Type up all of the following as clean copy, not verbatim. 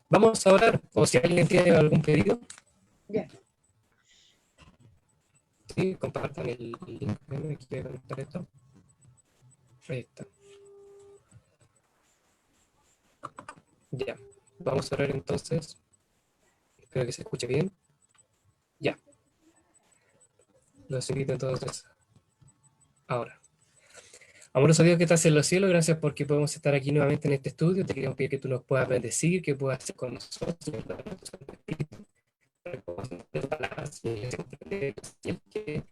Vamos a orar, o si alguien tiene algún pedido, Ya. sí, compartan el link. Déjame aquí voy a conectar esto. Ahí está. Ya. Vamos a orar entonces. Espero que se escuche bien. Ya. Los invito entonces ahora. Amoroso Dios que estás en los cielos, gracias porque podemos estar aquí nuevamente en este estudio. Te queremos pedir que tú nos puedas bendecir, que puedas ser con nosotros, Señor, danos tu Santo Espíritu, para que podamos entender tu palabra, Señor, y que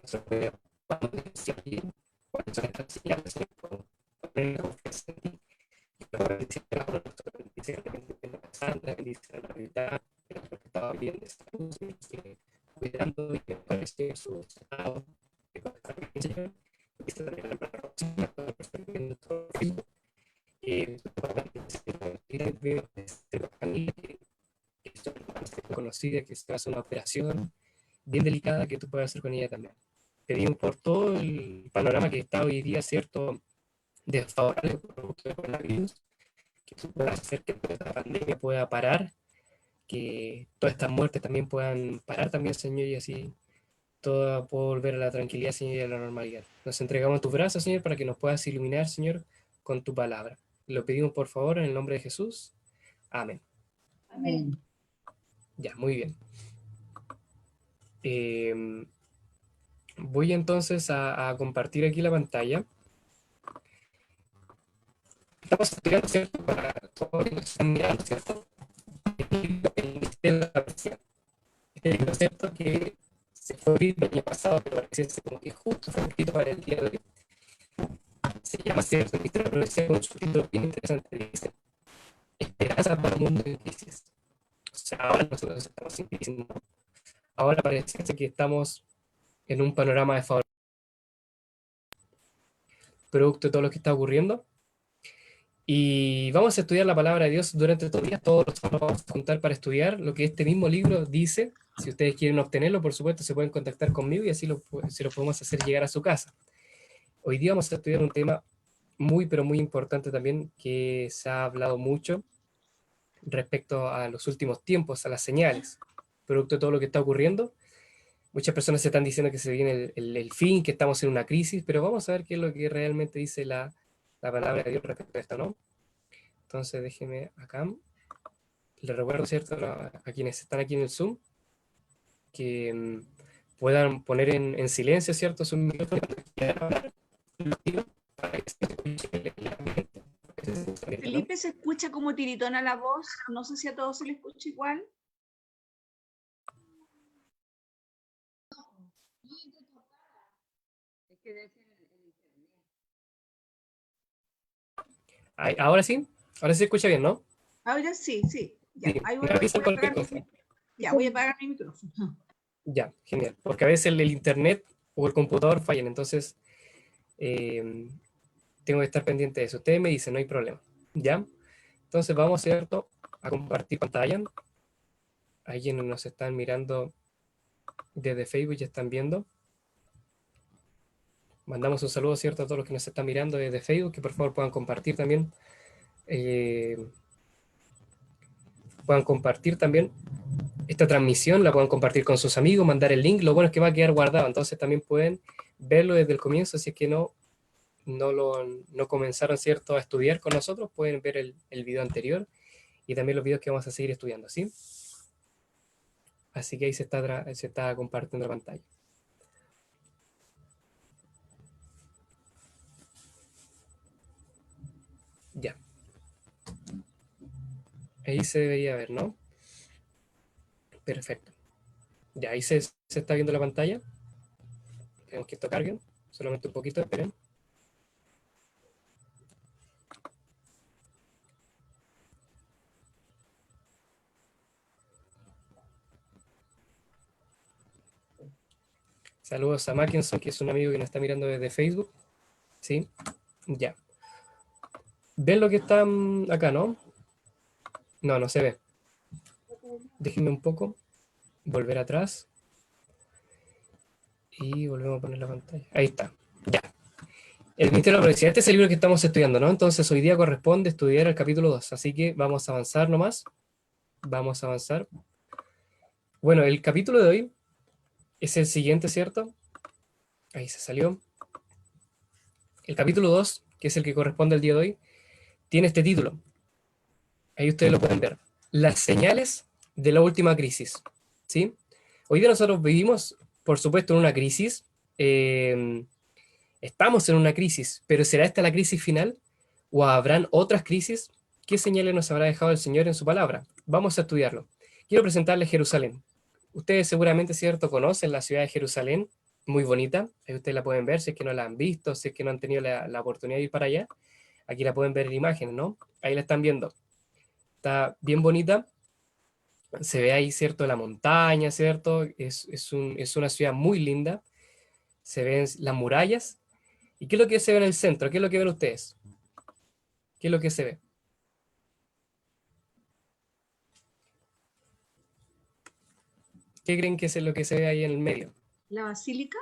nosotros podamos decir bien cuáles son estas señales, Señor, podemos poner la confianza en ti, y que podamos decir que ahora nosotros bendice la santa, bendice la Navidad, que nosotros que estaba bien de salud, Señor, que cuidando y que parece su estado, que pueda estar bien, Señor, y que se también la próxima, toda la persona que viene todo el ritmo, que pueda bendecir la familia, que sea conocida, que se hace una operación bien delicada que tú puedas hacer con ella también. Pedimos por todo el panorama que está hoy día, ¿cierto?, desfavorable por producto del coronavirus, que tú puedas hacer que toda esta pandemia pueda parar, que todas estas muertes también puedan parar también, Señor, y así todo pueda volver a la tranquilidad, Señor, y a la normalidad. Nos entregamos a tus brazos, Señor, para que nos puedas iluminar, Señor, con tu palabra. Lo pedimos por favor en el nombre de Jesús. Amén. Amén. Ya, muy bien. Voy entonces a compartir aquí la pantalla. Estamos estudiando, ¿cierto? Para todos los que nos están mirando, ¿cierto? El misterio de la Pasía. Este libro, ¿cierto? Que se fue escrito el año pasado, pero parece como que justo fue escrito para el día de hoy. Se llama, ¿cierto? El misterio de la Pasía, con un subtítulo bien interesante. Dice: Esperanza para un mundo en crisis. O sea, ahora nosotros estamos en crisis, ¿no? Ahora parece que estamos en un panorama de favor, producto de todo lo que está ocurriendo. Y vamos a estudiar la palabra de Dios durante todo el día. Todos los días nos vamos a juntar para estudiar lo que este mismo libro dice. Si ustedes quieren obtenerlo, por supuesto, se pueden contactar conmigo y así se lo podemos hacer llegar a su casa. Hoy día vamos a estudiar un tema muy, pero muy importante también, que se ha hablado mucho respecto a los últimos tiempos, a las señales, producto de todo lo que está ocurriendo. Muchas personas se están diciendo que se viene el fin, que estamos en una crisis, pero vamos a ver qué es lo que realmente dice la palabra de Dios respecto a esto, ¿no? Entonces déjeme acá. Les recuerdo, ¿cierto?, a quienes están aquí en el Zoom, que puedan poner en silencio, ¿cierto?, su micrófono para que se escuche el ambiente, ¿no? Felipe se escucha como tiritona la voz. No sé si a todos se le escucha igual. Es que debe ser el internet. Ahora sí, ahora sí se escucha bien, ¿no? Ahora sí, sí. Sí, Ya, ahí me voy, avisan voy a cualquier apagar cosa. ya, voy a apagar mi micrófono. Ya, genial, porque a veces el internet o el computador fallan, entonces eh, tengo que estar pendiente de eso. Ustedes me dicen, no hay problema, ¿ya? Entonces vamos, ¿cierto?, a compartir pantalla. Ahí quienes nos están mirando desde Facebook ya están viendo. Mandamos un saludo, ¿cierto?, a todos los que nos están mirando desde Facebook, que por favor eh, puedan compartir también esta transmisión, la puedan compartir con sus amigos, mandar el link. Lo bueno es que va a quedar guardado, entonces también pueden verlo desde el comienzo, si es que no comenzaron, ¿cierto?, a estudiar con nosotros, pueden ver el video anterior y también los videos que vamos a seguir estudiando, ¿sí? Así que ahí se está compartiendo la pantalla. Ya. Ahí se debería ver, ¿no? Perfecto. Ya, ahí se está viendo la pantalla. Tenemos que esto carguen. Solamente un poquito, esperen. Saludos a Mackinson, que es un amigo que nos está mirando desde Facebook. ¿Sí? Ya. ¿Ven lo que está acá, no? No, no se ve. Déjenme un poco. Volver atrás. Y volvemos a poner la pantalla. Ahí está. Ya. El misterio de la profecía. Este es el libro que estamos estudiando, ¿no? Entonces hoy día corresponde estudiar el capítulo 2. Así que vamos a avanzar nomás. Vamos a avanzar. Bueno, el capítulo de hoy es el siguiente, ¿cierto? Ahí se salió. El capítulo 2, que es el que corresponde al día de hoy, tiene este título. Ahí ustedes lo pueden ver. Las señales de la última crisis. ¿Sí? Hoy día nosotros vivimos, por supuesto, en una crisis. Estamos en una crisis, pero ¿será esta la crisis final? ¿O habrán otras crisis? ¿Qué señales nos habrá dejado el Señor en su palabra? Vamos a estudiarlo. Quiero presentarles Jerusalén. Ustedes seguramente, ¿cierto?, conocen la ciudad de Jerusalén, muy bonita. Ahí ustedes la pueden ver, si es que no la han visto, si es que no han tenido la oportunidad de ir para allá. Aquí la pueden ver en imágenes, ¿no? Ahí la están viendo. Está bien bonita. Se ve ahí, ¿cierto?, la montaña, ¿cierto? Es una ciudad muy linda. Se ven las murallas. ¿Y qué es lo que se ve en el centro? ¿Qué es lo que ven ustedes? ¿Qué es lo que se ve? ¿Qué creen que es lo que se ve ahí en el medio? ¿La basílica?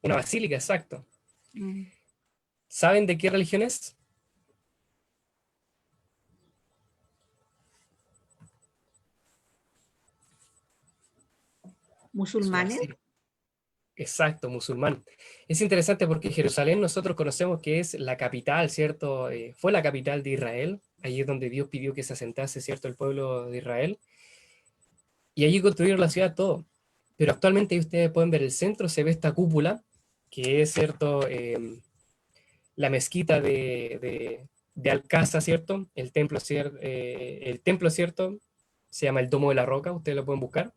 Una basílica, exacto. Mm. ¿Saben de qué religión es? Es una ¿Musulmanes? basílica. Exacto, musulmán. Es interesante porque Jerusalén nosotros conocemos que es la capital, ¿cierto? Fue la capital de Israel. Allí es donde Dios pidió que se asentase, ¿cierto?, el pueblo de Israel. Y allí construyeron la ciudad todo. Pero actualmente ahí ustedes pueden ver el centro, se ve esta cúpula, que es, ¿cierto?, la mezquita de Al-Aqsa, ¿cierto? El templo, ¿cierto? Se llama el Domo de la Roca, ustedes lo pueden buscar.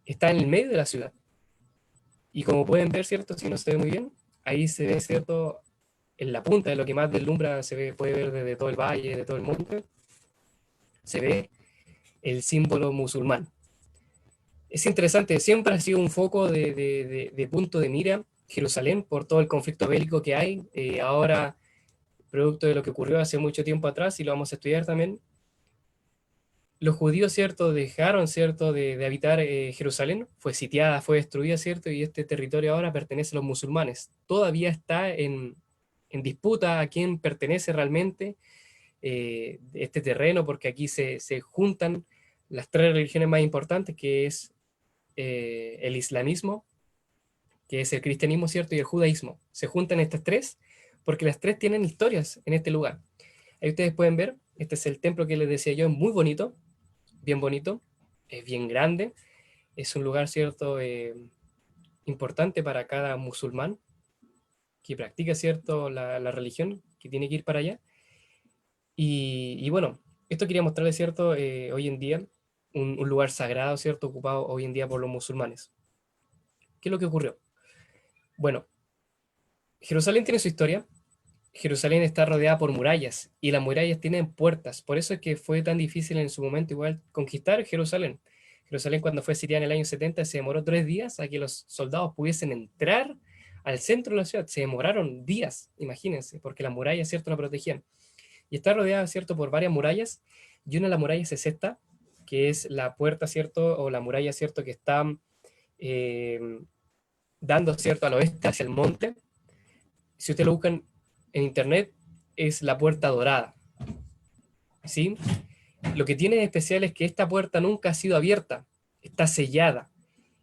Está en el medio de la ciudad. Y como pueden ver, ¿cierto? Si no se ve muy bien, ahí se ve, ¿cierto? En la punta de lo que más deslumbra, se ve, puede ver desde todo el valle, de todo el monte, se ve el símbolo musulmán. Es interesante, siempre ha sido un foco de punto de mira Jerusalén por todo el conflicto bélico que hay. Ahora, producto de lo que ocurrió hace mucho tiempo atrás, y lo vamos a estudiar también, los judíos, ¿cierto?, dejaron, ¿cierto?, de habitar Jerusalén, fue sitiada, fue destruida, ¿cierto?, y este territorio ahora pertenece a los musulmanes. Todavía está en disputa a quién pertenece realmente este terreno, porque aquí se juntan las tres religiones más importantes, que es el islamismo, que es el cristianismo, ¿cierto?, y el judaísmo. Se juntan estas tres porque las tres tienen historias en este lugar. Ahí ustedes pueden ver, este es el templo que les decía yo, es muy bonito, bien bonito, es bien grande, es un lugar, ¿cierto?, importante para cada musulmán que practica, ¿cierto?, la religión, que tiene que ir para allá. Y bueno, esto quería mostrarles, ¿cierto?, hoy en día, un lugar sagrado, ¿cierto?, ocupado hoy en día por los musulmanes. ¿Qué es lo que ocurrió? Bueno, Jerusalén tiene su historia. Jerusalén está rodeada por murallas y las murallas tienen puertas. Por eso es que fue tan difícil en su momento igual conquistar Jerusalén. Jerusalén cuando fue sitiada en el año 70 se demoró 3 días a que los soldados pudiesen entrar al centro de la ciudad. Se demoraron días, imagínense, porque las murallas, ¿cierto?, la protegían. Y está rodeada, ¿cierto?, por varias murallas, y una de las murallas es esta, que es la puerta, ¿cierto?, o la muralla, ¿cierto?, que está eh, dando, ¿cierto?, al oeste hacia el monte. Si ustedes lo buscan en internet, es la puerta dorada, ¿sí? Lo que tiene de especial es que esta puerta nunca ha sido abierta, está sellada.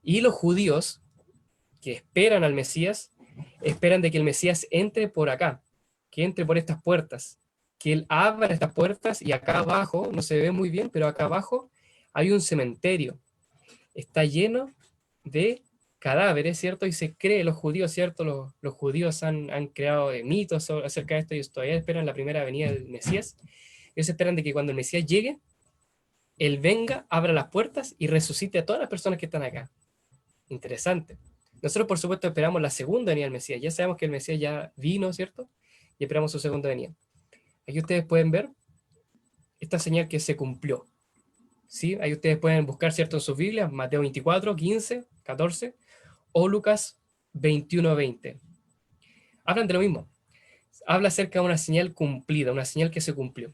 Y los judíos que esperan al Mesías, esperan de que el Mesías entre por acá, que entre por estas puertas, que él abra estas puertas y acá abajo, no se ve muy bien, pero acá abajo hay un cementerio. Está lleno de cadáveres, ¿cierto? Y se cree, los judíos, ¿cierto? Los judíos han creado mitos acerca de esto y todavía esperan la primera venida del Mesías. Ellos esperan de que cuando el Mesías llegue, él venga, abra las puertas y resucite a todas las personas que están acá. Interesante. Nosotros, por supuesto, esperamos la segunda venida del Mesías. Ya sabemos que el Mesías ya vino, ¿cierto? Y esperamos su segunda venida. Aquí ustedes pueden ver esta señal que se cumplió. ¿Sí? Ahí ustedes pueden buscar, ¿cierto?, en sus Biblias, Mateo 24, 15, 14, o Lucas 21, 20. Hablan de lo mismo. Habla acerca de una señal cumplida, una señal que se cumplió.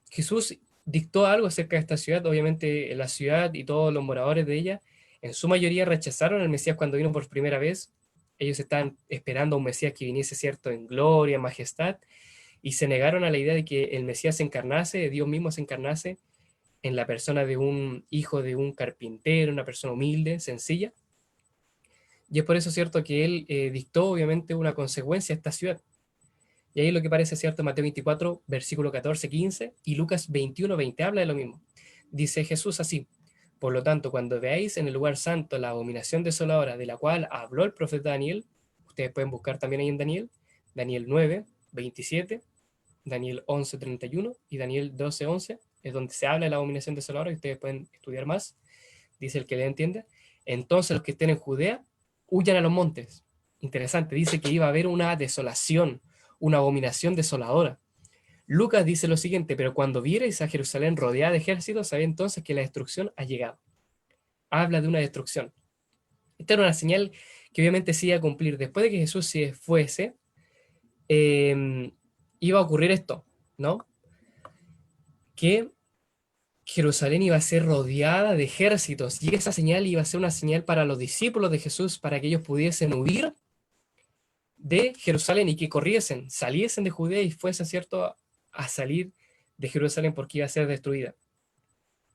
Jesús dictó algo acerca de esta ciudad. Obviamente la ciudad y todos los moradores de ella, en su mayoría rechazaron al Mesías cuando vino por primera vez. Ellos estaban esperando a un Mesías que viniese, ¿cierto?, en gloria, en majestad, y se negaron a la idea de que el Mesías se encarnase, Dios mismo se encarnase en la persona de un hijo de un carpintero, una persona humilde, sencilla. Y es por eso, ¿cierto?, que él dictó, obviamente, una consecuencia a esta ciudad. Y ahí lo que parece cierto, Mateo 24, versículo 14, 15, y Lucas 21, 20, habla de lo mismo. Dice Jesús así: por lo tanto, cuando veáis en el lugar santo la abominación desoladora de la cual habló el profeta Daniel, ustedes pueden buscar también ahí en Daniel, Daniel 9, 27, Daniel 11, 31 y Daniel 12, 11, es donde se habla de la abominación desoladora, y ustedes pueden estudiar más, dice el que le entienda. Entonces los que estén en Judea, huyan a los montes. Interesante, dice que iba a haber una desolación, una abominación desoladora. Lucas dice lo siguiente: pero cuando viereis a Jerusalén rodeada de ejércitos, sabed entonces que la destrucción ha llegado. Habla de una destrucción. Esta era una señal que obviamente se iba a cumplir. Después de que Jesús se fuese, iba a ocurrir esto, ¿no? Que Jerusalén iba a ser rodeada de ejércitos, y esa señal iba a ser una señal para los discípulos de Jesús, para que ellos pudiesen huir de Jerusalén y que corriesen, saliesen de Judea y fuesen, ¿cierto?, a salir de Jerusalén porque iba a ser destruida.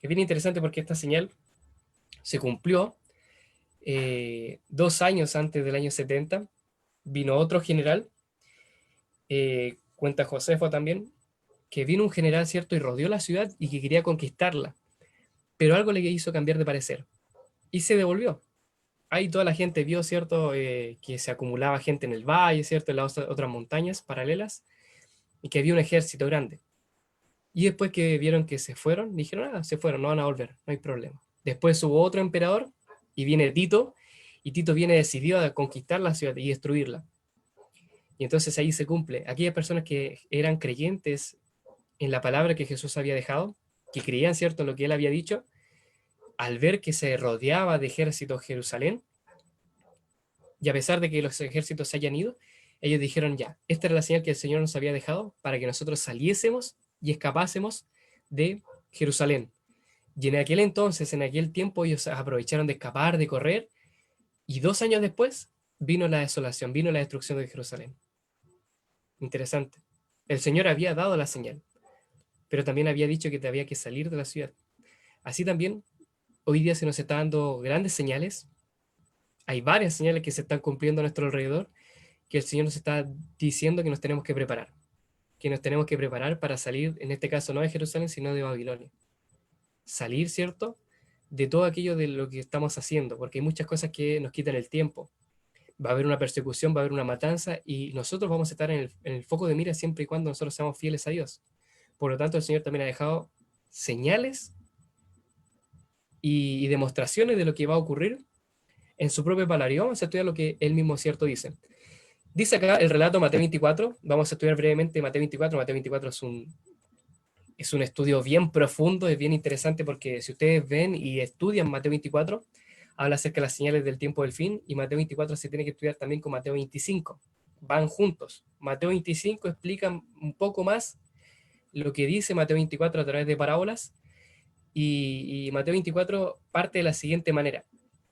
Es bien interesante porque esta señal se cumplió 2 años antes del año 70. Vino otro general, cuenta Josefo también, que vino un general, ¿cierto?, y rodeó la ciudad y que quería conquistarla, pero algo le hizo cambiar de parecer y se devolvió. Ahí toda la gente vio, ¿cierto?, que se acumulaba gente en el valle, ¿cierto?, en las otras montañas paralelas, y que había un ejército grande. Y después que vieron que se fueron, dijeron: ah, se fueron, no van a volver, no hay problema. Después hubo otro emperador, y viene Tito, y Tito viene decidido a conquistar la ciudad y destruirla. Y entonces ahí se cumple. Aquellas personas que eran creyentes en la palabra que Jesús había dejado, que creían, ¿cierto?, lo que él había dicho, al ver que se rodeaba de ejércitos Jerusalén, y a pesar de que los ejércitos se hayan ido, ellos dijeron: ya, esta era la señal que el Señor nos había dejado para que nosotros saliésemos y escapásemos de Jerusalén. Y en aquel entonces, en aquel tiempo, ellos aprovecharon de escapar, de correr, y 2 años después vino la desolación, vino la destrucción de Jerusalén. Interesante. El Señor había dado la señal, pero también había dicho que te había que salir de la ciudad. Así también, hoy día se nos está dando grandes señales. Hay varias señales que se están cumpliendo a nuestro alrededor, que el Señor nos está diciendo que nos tenemos que preparar. Que nos tenemos que preparar para salir, en este caso no de Jerusalén, sino de Babilonia. Salir, ¿cierto?, de todo aquello de lo que estamos haciendo, porque hay muchas cosas que nos quitan el tiempo. Va a haber una persecución, va a haber una matanza, y nosotros vamos a estar en el foco de mira siempre y cuando nosotros seamos fieles a Dios. Por lo tanto, el Señor también ha dejado señales y demostraciones de lo que va a ocurrir en su propia palabra. Y vamos a estudiar lo que él mismo, cierto, dice. Dice acá el relato Mateo 24. Vamos a estudiar brevemente Mateo 24. Mateo 24 es un estudio bien profundo, es bien interesante, porque si ustedes ven y estudian Mateo 24, habla acerca de las señales del tiempo del fin, y Mateo 24 se tiene que estudiar también con Mateo 25. Van juntos. Mateo 25 explica un poco más lo que dice Mateo 24 a través de parábolas, y Mateo 24 parte de la siguiente manera.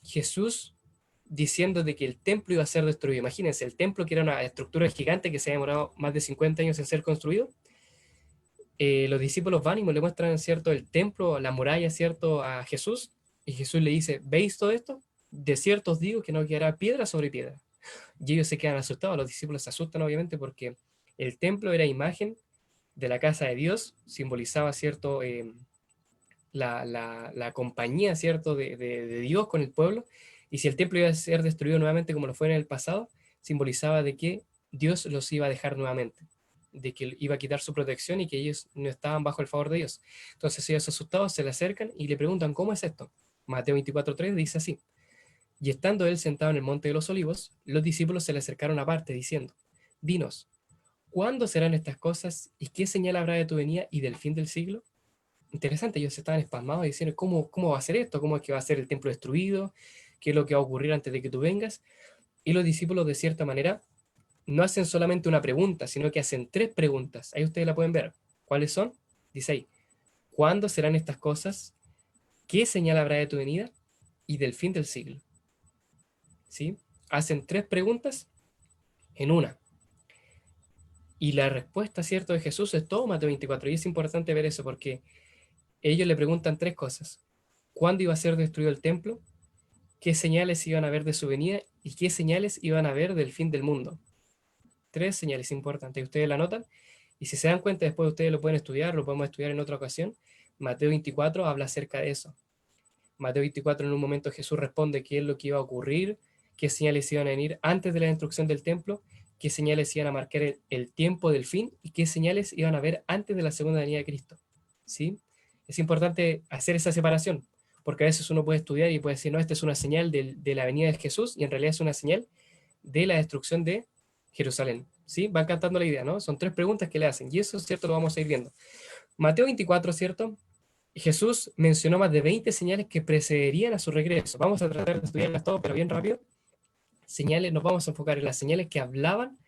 Jesús diciendo de que el templo iba a ser destruido. Imagínense, el templo, que era una estructura gigante que se había demorado más de 50 años en ser construido. Los discípulos van y le muestran, ¿cierto?, el templo, la muralla, ¿cierto?, a Jesús, y Jesús le dice: ¿veis todo esto? De cierto os digo que no quedará piedra sobre piedra. Y ellos se quedan asustados, los discípulos se asustan obviamente, porque el templo era imagen de la casa de Dios, simbolizaba, ¿cierto?, la compañía, ¿cierto?, de Dios con el pueblo, y si el templo iba a ser destruido nuevamente como lo fue en el pasado, simbolizaba de que Dios los iba a dejar nuevamente, de que iba a quitar su protección y que ellos no estaban bajo el favor de Dios. Entonces ellos, asustados, se le acercan y le preguntan: ¿cómo es esto? Mateo 24:3 dice así: y estando él sentado en el monte de los olivos, los discípulos se le acercaron aparte, diciendo: dinos, ¿cuándo serán estas cosas, y qué señal habrá de tu venida y del fin del siglo? Interesante, ellos estaban espasmados diciendo: ¿cómo va a ser esto? ¿Cómo es que va a ser el templo destruido? ¿Qué es lo que va a ocurrir antes de que tú vengas? Y los discípulos, de cierta manera, no hacen solamente una pregunta, sino que hacen 3 preguntas. Ahí ustedes la pueden ver. ¿Cuáles son? Dice ahí: ¿cuándo serán estas cosas? ¿Qué señal habrá de tu venida? Y del fin del siglo. ¿Sí? hacen 3 preguntas en una. Y la respuesta, ¿cierto?, de Jesús es todo Mateo 24. Y es importante ver eso porque ellos le preguntan 3 cosas. ¿Cuándo iba a ser destruido el templo? ¿Qué señales iban a ver de su venida? ¿Y qué señales iban a ver del fin del mundo? 3 señales importantes. Ustedes la anotan. Y si se dan cuenta, después ustedes lo pueden estudiar, lo podemos estudiar en otra ocasión. Mateo 24 habla acerca de eso. Mateo 24, en un momento Jesús responde qué es lo que iba a ocurrir, qué señales iban a venir antes de la destrucción del templo, qué señales iban a marcar el tiempo del fin y qué señales iban a ver antes de la segunda venida de Cristo. ¿Sí? Es importante hacer esa separación, porque a veces uno puede estudiar y puede decir, no, esta es una señal de la venida de Jesús, y en realidad es una señal de la destrucción de Jerusalén. ¿Sí? Van cantando la idea, ¿no? Son 3 preguntas que le hacen, y eso, ¿cierto?, lo vamos a ir viendo. Mateo 24, ¿cierto? Jesús mencionó más de 20 señales que precederían a su regreso. Vamos a tratar de estudiarlas todas, pero bien rápido. Señales, nos vamos a enfocar en las señales que hablaban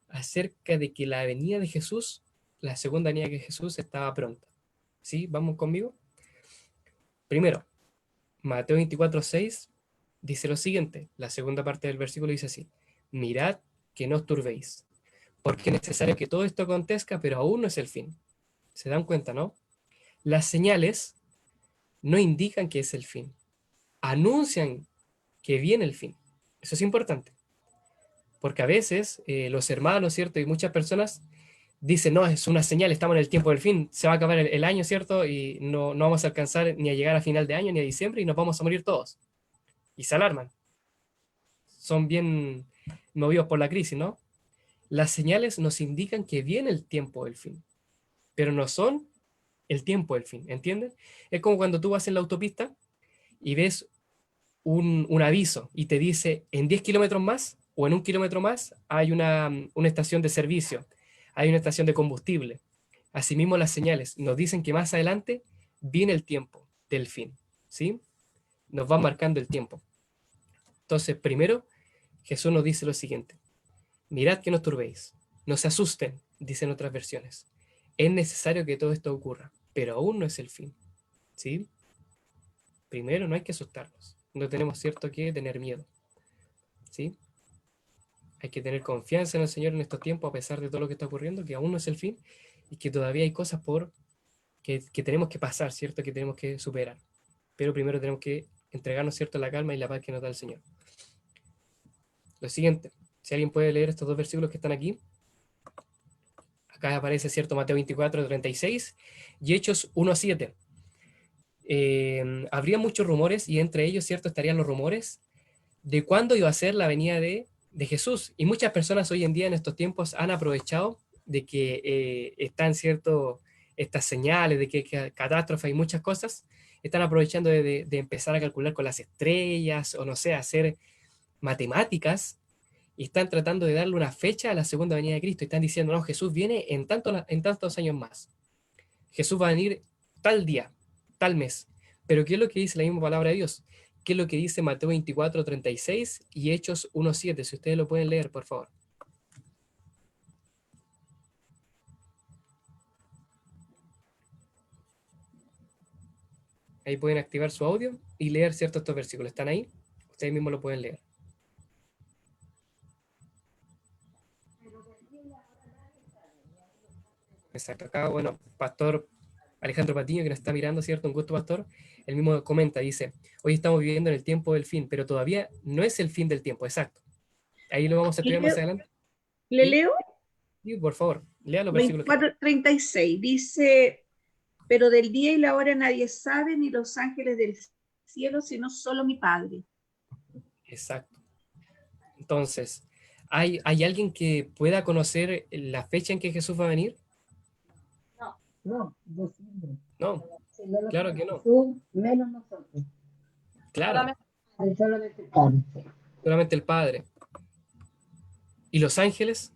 acerca de que la venida de Jesús, la segunda venida de Jesús, estaba pronta. ¿Sí? ¿Vamos conmigo? Primero, Mateo 24:6 dice lo siguiente, la segunda parte del versículo dice así, mirad que no os turbéis, porque es necesario que todo esto acontezca, pero aún no es el fin. ¿Se dan cuenta, no? Las señales no indican que es el fin, anuncian que viene el fin. Eso es importante, porque a veces los hermanos, ¿cierto? Y muchas personas dicen, no, es una señal, estamos en el tiempo del fin, se va a acabar el año, ¿cierto? Y no vamos a alcanzar ni a llegar a final de año ni a diciembre y nos vamos a morir todos. Y se alarman. Son bien movidos por la crisis, ¿no? Las señales nos indican que viene el tiempo del fin, pero no son el tiempo del fin, ¿entienden? Es como cuando tú vas en la autopista y ves un aviso y te dice en 10 kilómetros más o en 1 kilómetro más hay una estación de servicio, hay una estación de combustible. Asimismo, las señales nos dicen que más adelante viene el tiempo del fin, ¿sí? Nos va marcando el tiempo. Entonces, primero, Jesús nos dice lo siguiente: mirad que no os turbéis, no se asusten, dicen otras versiones. Es necesario que todo esto ocurra, pero aún no es el fin, ¿sí? Primero, no hay que asustarnos, no tenemos cierto que tener miedo, ¿sí? Hay que tener confianza en el Señor en estos tiempos, a pesar de todo lo que está ocurriendo, que aún no es el fin y que todavía hay cosas que tenemos que pasar, ¿cierto? Que tenemos que superar. Pero primero tenemos que entregarnos, ¿cierto?, la calma y la paz que nos da el Señor. Lo siguiente, si alguien puede leer estos 2 versículos que están aquí, acá aparece, ¿cierto?, Mateo 24:36 y Hechos 1:7. Habría muchos rumores y entre ellos, ¿cierto?, estarían los rumores de cuándo iba a ser la venida de Jesús. Y muchas personas hoy en día en estos tiempos han aprovechado de que están, ¿cierto?, estas señales de que catástrofe y muchas cosas, están aprovechando de empezar a calcular con las estrellas o no sé, hacer matemáticas y están tratando de darle una fecha a la segunda venida de Cristo. Y están diciendo, no, Jesús viene en tantos años más. Jesús va a venir tal día, tal mes. Pero ¿qué es lo que dice la misma palabra de Dios? ¿Qué es lo que dice Mateo 24:36 y Hechos 1:7? Si ustedes lo pueden leer, por favor. Ahí pueden activar su audio y leer, ¿cierto?, estos versículos. ¿Están ahí? Ustedes mismos lo pueden leer. Exacto. Acá, bueno, Pastor Alejandro Patiño, que nos está mirando, ¿cierto? Un gusto, Pastor. Él mismo comenta, dice, hoy estamos viviendo en el tiempo del fin, pero todavía no es el fin del tiempo, exacto. Ahí lo vamos a estudiar más adelante. ¿Le ¿Sí? leo? Sí, por favor, lea los versículos que están. 24:36 dice, pero del día y la hora nadie sabe, ni los ángeles del cielo, sino solo mi Padre. Exacto. Entonces, ¿hay alguien que pueda conocer la fecha en que Jesús va a venir? No, imposible. No, Si no lo claro sabe que no. Jesús, menos nosotros. Claro, Solamente el Padre. solamente el Padre. ¿Y los ángeles?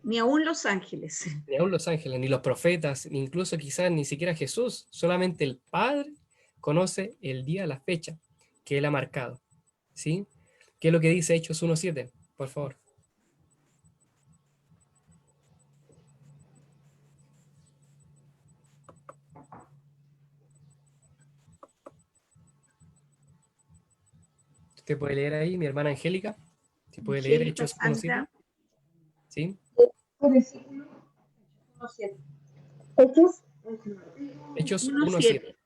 Ni aún los ángeles. Ni aún los ángeles, ni los profetas, ni incluso quizás ni siquiera Jesús. Solamente el Padre conoce el día, la fecha que Él ha marcado. ¿Sí? ¿Qué es lo que dice Hechos 1:7? Por favor. Usted puede leer ahí, mi hermana Angélica, si puede leer Angélica, Hechos 1:7. Sandra, ¿Sí? Versículo 1:7. Hechos. Hechos 1:7. 1:7.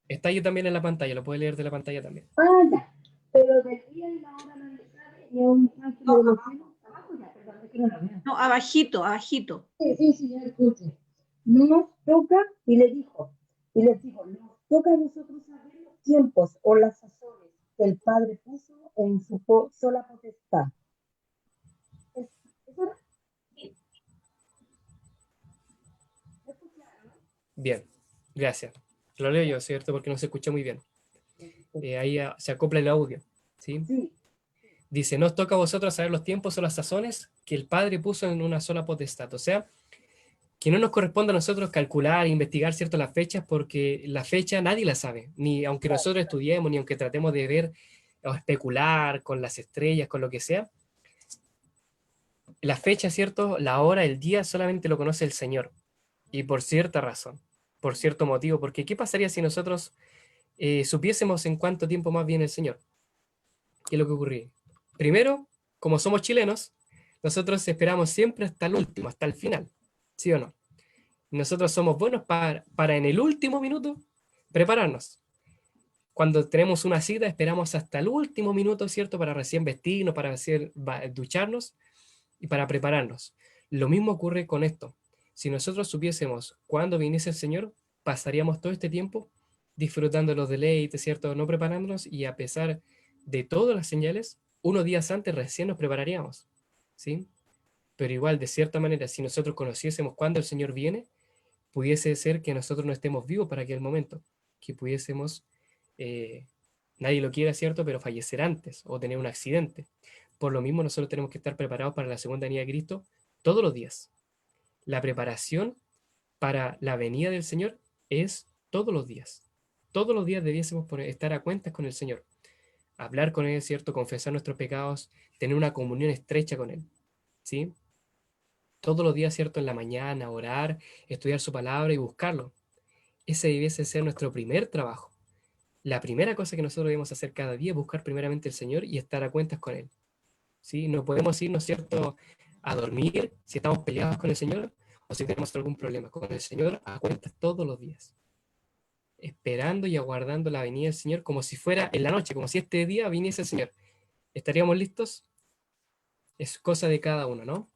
Está ahí también en la pantalla, lo puede leer de la pantalla también. Ya. Pero del día y la hora nadie sabe, ni aun ángel de los cielos. Abajo ya, perdón, es que no la veo. No, abajito, abajito. Sí, ya escuché. Nos toca, y le dijo, y les dijo, nos toca a nosotros saber los tiempos o las sazones que el Padre puso en su sola potestad. ¿Eso era? ¿Eso claro, no? Bien, gracias. Lo leo yo, ¿cierto? Porque no se escucha muy bien. Ahí se acopla el audio. ¿Sí? Sí, Dice, nos toca a vosotros saber los tiempos o las sazones que el Padre puso en una sola potestad. O sea, que no nos corresponde a nosotros calcular, investigar cierto las fechas, porque la fecha nadie la sabe, ni aunque nosotros estudiemos, ni aunque tratemos de ver o especular con las estrellas, con lo que sea. La fecha, ¿cierto? La hora, el día, solamente lo conoce el Señor. Y por cierta razón, por cierto motivo, porque ¿qué pasaría si nosotros supiésemos en cuánto tiempo más viene el Señor? ¿Qué es lo que ocurriría? Primero, como somos chilenos, nosotros esperamos siempre hasta el último, hasta el final, ¿sí o no? Nosotros somos buenos para en el último minuto prepararnos. Cuando tenemos una cita, esperamos hasta el último minuto, ¿cierto? Para recién vestirnos, para ducharnos y para prepararnos. Lo mismo ocurre con esto. Si nosotros supiésemos cuándo viniese el Señor, pasaríamos todo este tiempo disfrutando los deleites, ¿cierto? No preparándonos y a pesar de todas las señales, unos días antes recién nos prepararíamos, ¿sí? Pero igual, de cierta manera, si nosotros conociésemos cuándo el Señor viene, pudiese ser que nosotros no estemos vivos para aquel momento, que pudiésemos, eh, nadie lo quiera, ¿cierto? Pero fallecer antes o tener un accidente. Por lo mismo, nosotros tenemos que estar preparados para la segunda venida de Cristo todos los días. La preparación para la venida del Señor es todos los días. Todos los días debiésemos estar a cuentas con el Señor, hablar con Él, ¿cierto? Confesar nuestros pecados, tener una comunión estrecha con Él, ¿sí? Todos los días, ¿cierto? En la mañana, orar, estudiar su palabra y buscarlo. Ese debiese ser nuestro primer trabajo. La primera cosa que nosotros debemos hacer cada día es buscar primeramente el Señor y estar a cuentas con Él. ¿Sí? No podemos irnos, ¿cierto?, a dormir si estamos peleados con el Señor o si tenemos algún problema con el Señor a cuentas todos los días. Esperando y aguardando la venida del Señor como si fuera en la noche, como si este día viniese el Señor. ¿Estaríamos listos? Es cosa de cada uno, ¿no?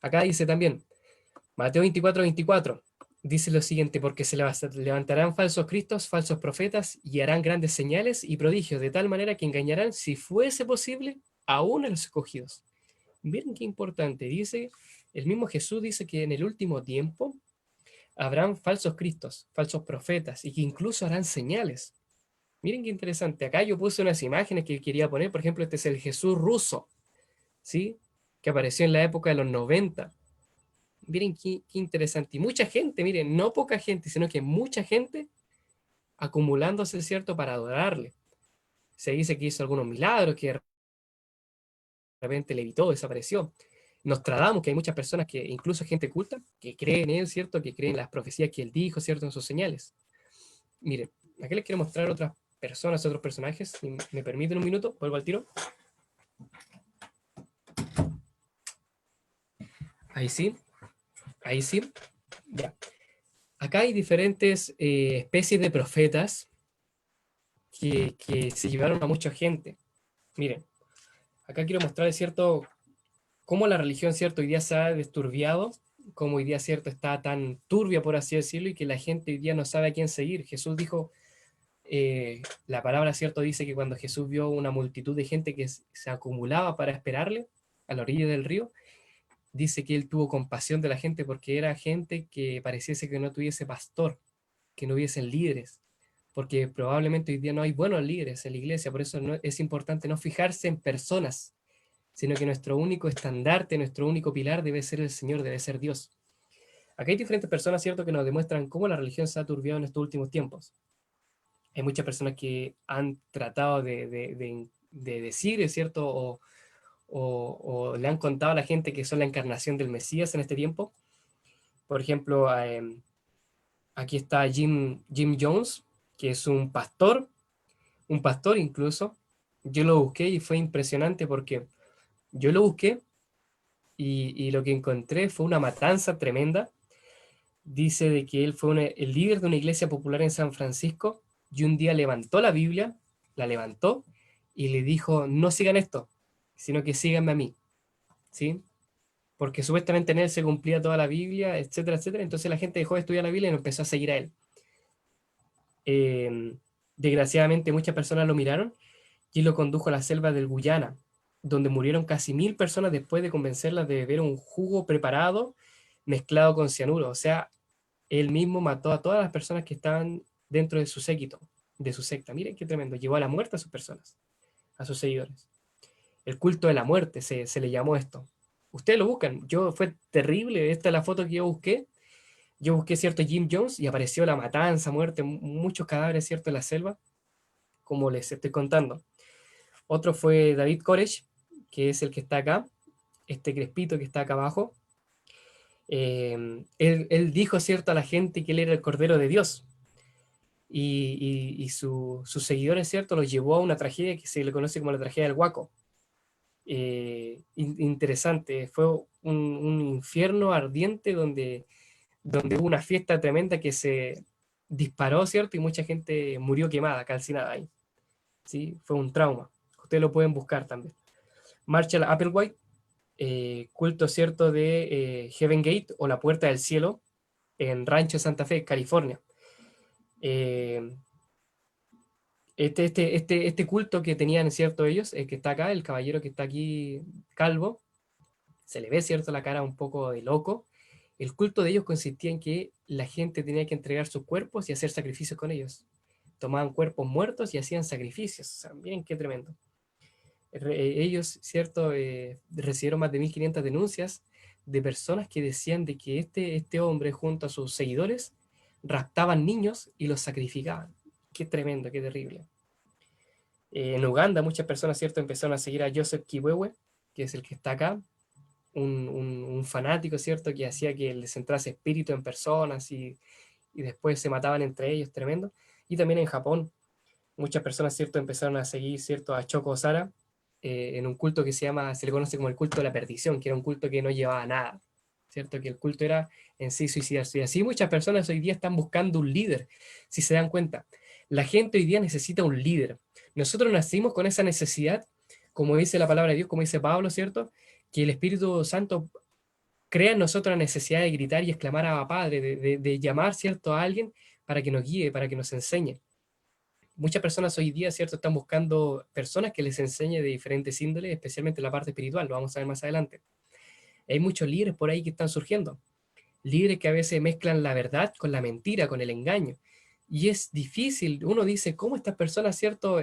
Acá dice también, Mateo 24:24, dice lo siguiente, porque se levantarán falsos cristos, falsos profetas, y harán grandes señales y prodigios, de tal manera que engañarán, si fuese posible, aún a los escogidos. Miren qué importante, dice, el mismo Jesús dice que en el último tiempo habrán falsos cristos, falsos profetas, y que incluso harán señales. Miren qué interesante, acá yo puse unas imágenes que quería poner, por ejemplo, este es el Jesús ruso, ¿sí? Que apareció en la época de los 90. Miren qué interesante. Y mucha gente, miren, no poca gente, sino que mucha gente acumulándose, ¿cierto?, para adorarle. Se dice que hizo algunos milagros, que de repente levitó, desapareció. Nostradamus, que hay muchas personas que, incluso gente culta, que creen en él, ¿cierto?, que creen en las profecías que él dijo, ¿cierto?, en sus señales. Miren, aquí les quiero mostrar otras personas, otros personajes. Si me permiten un minuto, vuelvo al tiro. Ahí sí, ahí sí. Ya. Acá hay diferentes especies de profetas que se llevaron a mucha gente. Miren, acá quiero mostrarles, ¿cierto?, cómo la religión, ¿cierto?, hoy día se ha desturbiado, cómo hoy día, ¿cierto?, está tan turbia, por así decirlo, y que la gente hoy día no sabe a quién seguir. Jesús dijo, la palabra, ¿cierto?, dice que cuando Jesús vio una multitud de gente que se acumulaba para esperarle a la orilla del río, dice que él tuvo compasión de la gente porque era gente que pareciese que no tuviese pastor, que no hubiesen líderes, porque probablemente hoy día no hay buenos líderes en la iglesia, por eso es importante no fijarse en personas, sino que nuestro único estandarte, nuestro único pilar debe ser el Señor, debe ser Dios. Acá hay diferentes personas, ¿cierto?, que nos demuestran cómo la religión se ha turbiado en estos últimos tiempos. Hay muchas personas que han tratado de decir, ¿cierto?, o le han contado a la gente que son la encarnación del Mesías en este tiempo. Por ejemplo, aquí está Jim Jones, que es un pastor incluso, Yo lo busqué y fue impresionante porque yo lo busqué y lo que encontré fue una matanza tremenda. Dice de que él fue el líder de una iglesia popular en San Francisco y un día levantó la Biblia, la levantó y le dijo, no sigan esto, sino que síganme a mí, ¿sí? Porque supuestamente en él se cumplía toda la Biblia, etcétera, etcétera. Entonces la gente dejó de estudiar la Biblia y no empezó a seguir a él. Eh, Desgraciadamente muchas personas lo miraron y lo condujo a la selva del Guyana, donde murieron casi 1000 personas después de convencerlas de beber un jugo preparado mezclado con cianuro. O sea, él mismo mató a todas las personas que estaban dentro de su séquito, de su secta. Miren qué tremendo, llevó a la muerte a sus personas, a sus seguidores. El culto de la muerte se le llamó esto. Ustedes lo buscan, fue terrible, esta es la foto que yo busqué, cierto, Jim Jones y apareció la matanza, muerte, muchos cadáveres, cierto, en la selva, como les estoy contando. Otro fue David Koresh, que es el que está acá, este crespito que está acá abajo. Él dijo, cierto, a la gente que él era el Cordero de Dios. Y sus seguidores, cierto, los llevó a una tragedia que se le conoce como la tragedia del Waco. Interesante, fue un infierno ardiente donde hubo una fiesta tremenda que se disparó, cierto, y mucha gente murió quemada, calcinada ahí. ¿Sí? Fue un trauma. Ustedes lo pueden buscar también. Marshall Applewhite, culto, cierto, de Heaven Gate o la Puerta del Cielo en Rancho Santa Fe, California. Este culto que tenían, cierto, ellos, el que está acá, el caballero que está aquí calvo, se le ve, cierto, la cara un poco de loco. El culto de ellos consistía en que la gente tenía que entregar sus cuerpos y hacer sacrificios con ellos. Tomaban cuerpos muertos y hacían sacrificios. O sea, miren qué tremendo. Ellos, cierto, recibieron más de 1500 denuncias de personas que decían de que este hombre junto a sus seguidores raptaban niños y los sacrificaban. Qué tremendo, qué terrible. En Uganda muchas personas, cierto, empezaron a seguir a Joseph Kibwewe, que es el que está acá, un fanático, cierto, que hacía que les entrase espíritu en personas y después se mataban entre ellos, tremendo. Y también en Japón muchas personas, cierto, empezaron a seguir, cierto, a Choco Osara, en un culto que se le conoce como el culto de la perdición, que era un culto que no llevaba a nada, cierto, que el culto era en sí suicidarse. Y así muchas personas hoy día están buscando un líder, si se dan cuenta. La gente hoy día necesita un líder. Nosotros nacimos con esa necesidad, como dice la palabra de Dios, como dice Pablo, cierto, que el Espíritu Santo crea en nosotros la necesidad de gritar y exclamar a Padre, de llamar, cierto, a alguien para que nos guíe, para que nos enseñe. Muchas personas hoy día, cierto, están buscando personas que les enseñe de diferentes índoles, especialmente la parte espiritual, lo vamos a ver más adelante. Hay muchos líderes por ahí que están surgiendo, líderes que a veces mezclan la verdad con la mentira, con el engaño, y es difícil. Uno dice, ¿cómo estas personas, cierto,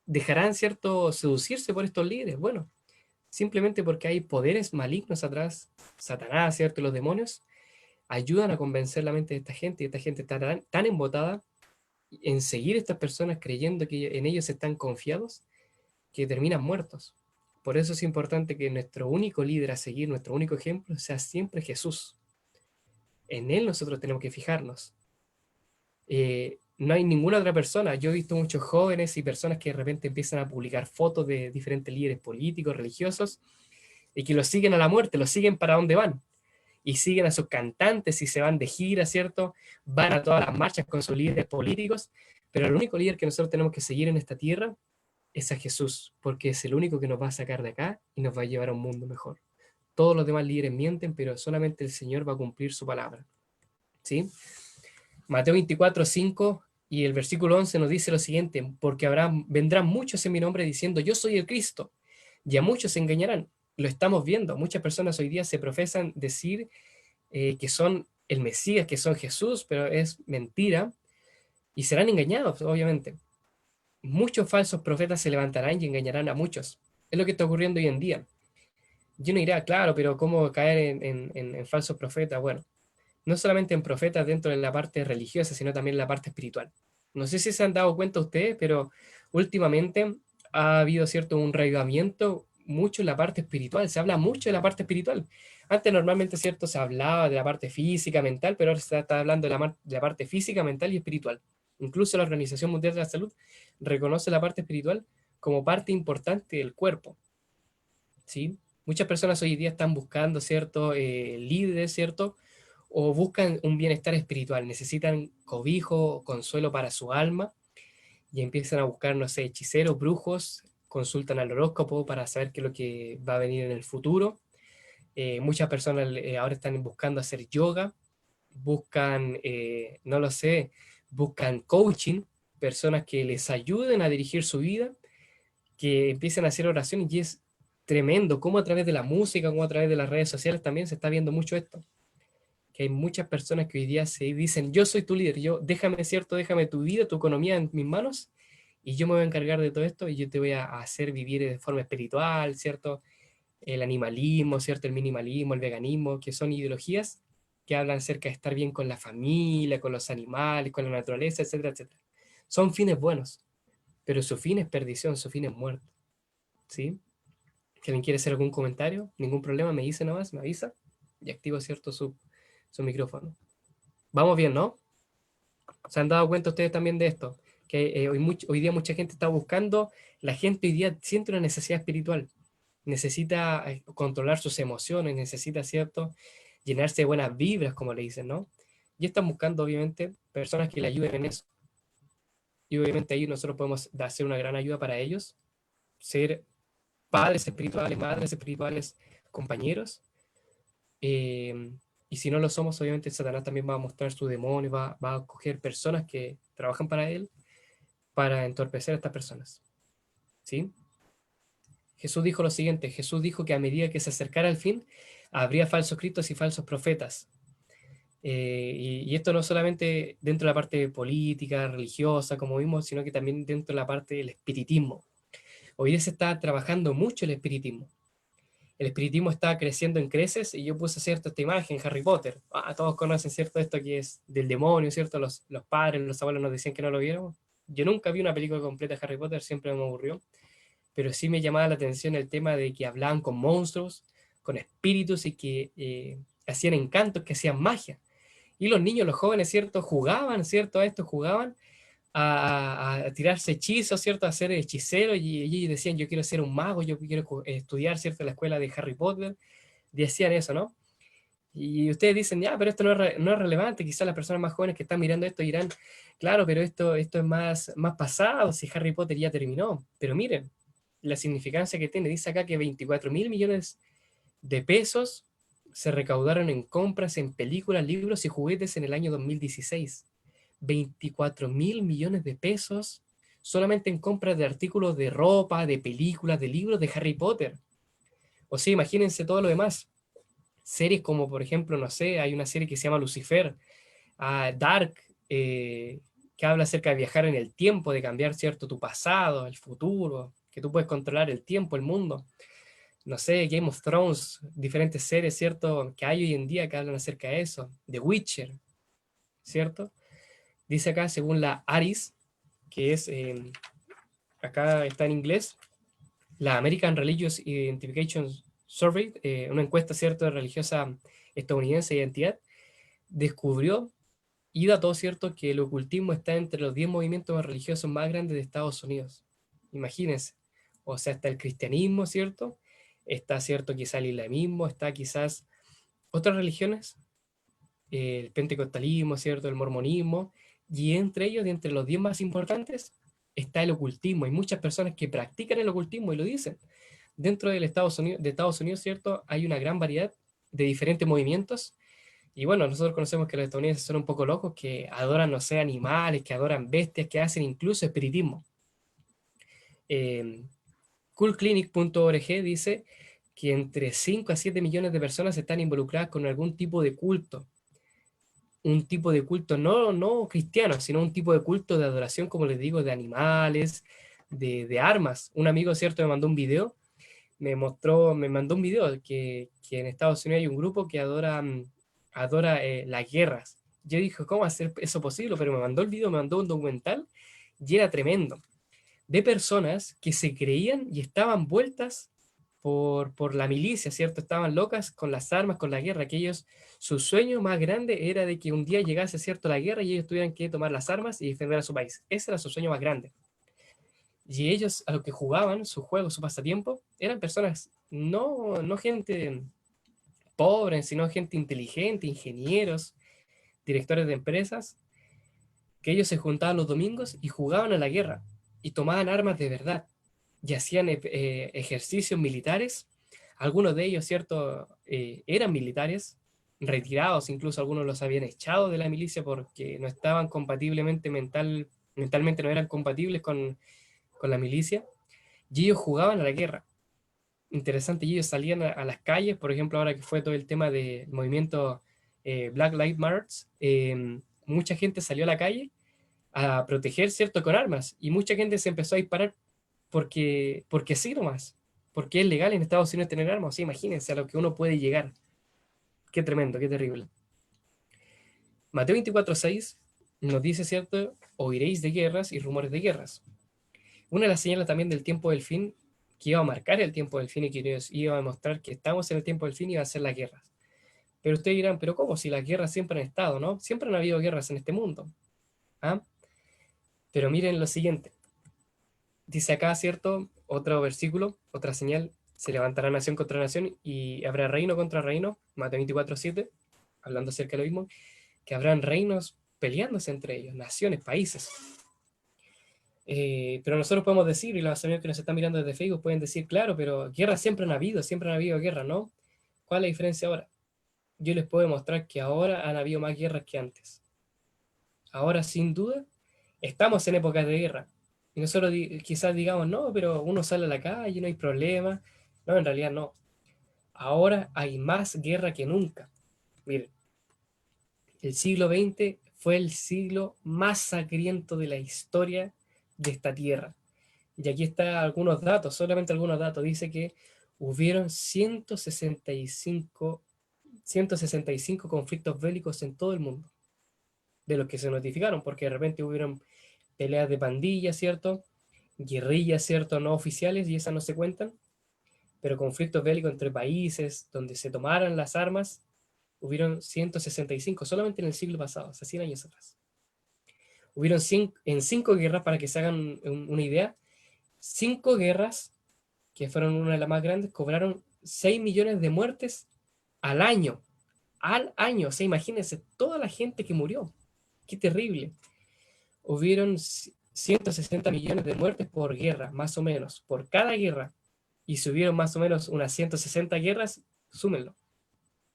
dejarán, cierto, seducirse por estos líderes? Bueno, simplemente porque hay poderes malignos atrás, Satanás, cierto, y los demonios ayudan a convencer la mente de esta gente, y esta gente está tan embotada en seguir estas personas creyendo que en ellos están confiados, que terminan muertos. Por eso es importante que nuestro único líder a seguir, nuestro único ejemplo, sea siempre Jesús. En Él nosotros tenemos que fijarnos. No hay ninguna otra persona. Yo he visto muchos jóvenes y personas que de repente empiezan a publicar fotos de diferentes líderes políticos, religiosos, y que los siguen a la muerte, los siguen para donde van. Y siguen a sus cantantes y se van de gira, ¿cierto? Van a todas las marchas con sus líderes políticos, pero el único líder que nosotros tenemos que seguir en esta tierra es a Jesús, porque es el único que nos va a sacar de acá y nos va a llevar a un mundo mejor. Todos los demás líderes mienten, pero solamente el Señor va a cumplir su palabra. ¿Sí? Mateo 24, 5 y el versículo 11 nos dice lo siguiente, porque vendrán muchos en mi nombre diciendo, yo soy el Cristo, y a muchos se engañarán. Lo estamos viendo, muchas personas hoy día se profesan decir que son el Mesías, que son Jesús, pero es mentira, y serán engañados, obviamente. Muchos falsos profetas se levantarán y engañarán a muchos. Es lo que está ocurriendo hoy en día. Yo no dirá, claro, pero ¿cómo caer en falsos profetas? Bueno, no solamente en profetas dentro de la parte religiosa, sino también en la parte espiritual. No sé si se han dado cuenta ustedes, pero últimamente ha habido cierto un reavivamiento mucho en la parte espiritual, se habla mucho de la parte espiritual. Antes normalmente, cierto, se hablaba de la parte física, mental, pero ahora se está hablando de la parte física, mental y espiritual. Incluso la Organización Mundial de la Salud reconoce la parte espiritual como parte importante del cuerpo, ¿sí? Muchas personas hoy día están buscando, ¿cierto? Líderes, ¿cierto? O buscan un bienestar espiritual, necesitan cobijo, consuelo para su alma, y empiezan a buscar, no sé, hechiceros, brujos, consultan al horóscopo para saber qué es lo que va a venir en el futuro. Muchas personas ahora están buscando hacer yoga, buscan, no lo sé, buscan coaching, personas que les ayuden a dirigir su vida, que empiecen a hacer oraciones, y es tremendo cómo a través de la música, como a través de las redes sociales también se está viendo mucho esto, que hay muchas personas que hoy día se dicen, yo soy tu líder, yo, déjame, ¿cierto? Déjame tu vida, tu economía en mis manos, y yo me voy a encargar de todo esto, y yo te voy a hacer vivir de forma espiritual, ¿cierto? El animalismo, ¿cierto? El minimalismo, el veganismo, que son ideologías que hablan acerca de estar bien con la familia, con los animales, con la naturaleza, etcétera, etcétera. Son fines buenos, pero su fin es perdición, su fin es muerte, ¿sí? Si alguien quiere hacer algún comentario, ningún problema, me dice nomás, me avisa, y activo, ¿cierto? Su micrófono. Vamos bien, ¿no? ¿Se han dado cuenta ustedes también de esto? Que hoy día mucha gente está buscando, la gente hoy día siente una necesidad espiritual, necesita controlar sus emociones, necesita, ¿cierto?, llenarse de buenas vibras, como le dicen, ¿no? Y están buscando, obviamente, personas que le ayuden en eso. Y obviamente ahí nosotros podemos hacer una gran ayuda para ellos, ser padres espirituales, madres espirituales, compañeros. eh, y si no lo somos, obviamente Satanás también va a mostrar su demonio, va a coger personas que trabajan para él para entorpecer a estas personas, ¿sí? Jesús dijo lo siguiente, Jesús dijo que a medida que se acercara el fin, habría falsos cristos y falsos profetas. Y esto no solamente dentro de la parte política, religiosa, como vimos, sino que también dentro de la parte del espiritismo. Hoy día se está trabajando mucho el espiritismo. El espiritismo está creciendo en creces, y yo puse, ¿cierto?, esta imagen, Harry Potter. Todos conocen, ¿cierto?, esto que es del demonio, ¿cierto? Los padres, los abuelos nos decían que no lo viéramos. Yo nunca vi una película completa de Harry Potter, siempre me aburrió, pero sí me llamaba la atención el tema de que hablaban con monstruos, con espíritus, y que hacían encantos, que hacían magia. Y los niños, los jóvenes, ¿cierto?, jugaban, ¿cierto?, a esto, jugaban a tirarse hechizos, ¿cierto?, a ser hechiceros, y ellos decían, yo quiero ser un mago, yo quiero estudiar, ¿cierto?, en la escuela de Harry Potter, decían eso, ¿no? Y ustedes dicen, ya, pero esto no es relevante, quizás las personas más jóvenes que están mirando esto dirán, claro, pero esto es más pasado, si Harry Potter ya terminó. Pero miren, la significancia que tiene, dice acá que 24.000 millones de pesos se recaudaron en compras en películas, libros y juguetes en el año 2016. 24.000 millones de pesos solamente en compras de artículos de ropa, de películas, de libros de Harry Potter. O sea, imagínense todo lo demás. Series como, por ejemplo, no sé, hay una serie que se llama Lucifer, Dark, que habla acerca de viajar en el tiempo, de cambiar, ¿cierto?, tu pasado, el futuro, que tú puedes controlar el tiempo, el mundo. No sé, Game of Thrones, diferentes series, ¿cierto?, que hay hoy en día que hablan acerca de eso. The Witcher, ¿cierto? Dice acá, según la ARIS, que es, acá está en inglés, la American Religious Identification Survey, una encuesta, ¿cierto?, de religiosa estadounidense de identidad, descubrió y dató, ¿cierto?, que el ocultismo está entre los 10 movimientos religiosos más grandes de Estados Unidos. Imagínense. O sea, está el cristianismo, ¿cierto? Está, ¿cierto?, quizá el islamismo, está quizás otras religiones, el pentecostalismo, ¿cierto?, el mormonismo, y entre ellos, de entre los 10 más importantes, está el ocultismo. Hay muchas personas que practican el ocultismo y lo dicen. Dentro de Estados Unidos, ¿cierto?, hay una gran variedad de diferentes movimientos. Y bueno, nosotros conocemos que los estadounidenses son un poco locos, que adoran, no sé, animales, que adoran bestias, que hacen incluso espiritismo. Coolclinic.org dice que entre 5 a 7 millones de personas están involucradas con algún tipo de culto. Un tipo de culto no cristiano, sino un tipo de culto de adoración, como les digo, de animales, de armas. Un amigo, ¿cierto?, me mandó un video, me mandó un video que en Estados Unidos hay un grupo que adora las guerras. Yo dije, ¿cómo hacer eso posible? Pero me mandó el video, me mandó un documental, y era tremendo, de personas que se creían y estaban vueltas por la milicia, ¿cierto? Estaban locas con las armas, con la guerra, que ellos, su sueño más grande era de que un día llegase, ¿cierto?, la guerra, y ellos tuvieran que tomar las armas y defender a su país. Ese era su sueño más grande. Y ellos, a lo que jugaban, su juego, su pasatiempo, eran personas, no gente pobre, sino gente inteligente, ingenieros, directores de empresas, que ellos se juntaban los domingos y jugaban a la guerra, y tomaban armas de verdad, y hacían ejercicios militares. Algunos de ellos, ¿cierto?, eran militares, retirados, incluso algunos los habían echado de la milicia porque no estaban compatiblemente mentalmente no eran compatibles con la milicia, y ellos jugaban a la guerra. Interesante, y ellos salían a las calles, por ejemplo, ahora que fue todo el tema del movimiento Black Lives Matter, mucha gente salió a la calle a proteger, ¿cierto?, con armas, y mucha gente se empezó a disparar porque sí nomás, porque es legal en Estados Unidos tener armas. O sea, imagínense a lo que uno puede llegar. Qué tremendo, qué terrible. Mateo 24:6 nos dice, ¿cierto? Oiréis de guerras y rumores de guerras. Una de las señales también del tiempo del fin, que iba a marcar el tiempo del fin y que nos iba a demostrar que estamos en el tiempo del fin, iba a ser las guerras. Pero ustedes dirán, ¿pero cómo? Si las guerras siempre han estado, ¿no? Siempre han habido guerras en este mundo. ¿Ah? Pero miren lo siguiente. Dice acá, ¿cierto? Otro versículo, otra señal. Se levantará nación contra nación y habrá reino contra reino. Mateo 24:7, hablando acerca de lo mismo. Que habrán reinos peleándose entre ellos, naciones, países. Pero nosotros podemos decir, y los amigos que nos están mirando desde Facebook pueden decir, claro, pero guerras siempre han habido guerras, ¿no? ¿Cuál es la diferencia ahora? Yo les puedo demostrar que ahora han habido más guerras que antes. Ahora, sin duda, estamos en épocas de guerra. Y nosotros quizás digamos, no, pero uno sale a la calle, no hay problema. No, en realidad no. Ahora hay más guerra que nunca. Miren, el siglo XX fue el siglo más sangriento de la historia de esta tierra. Y aquí están algunos datos, solamente algunos datos. Dice que hubieron 165 conflictos bélicos en todo el mundo, de los que se notificaron, porque de repente hubieron peleas de pandillas, ¿cierto? Guerrillas, ¿cierto? No oficiales, y esas no se cuentan, pero conflictos bélicos entre países, donde se tomaran las armas, hubieron 165, solamente en el siglo pasado, hace 100 años atrás. Hubieron en 5 guerras, para que se hagan una idea, 5 guerras, que fueron una de las más grandes, cobraron 6 millones de muertes al año. Al año, o sea, imagínense toda la gente que murió. Qué terrible. Hubieron 160 millones de muertes por guerra, más o menos, por cada guerra. Y si hubieron más o menos unas 160 guerras, súmenlo.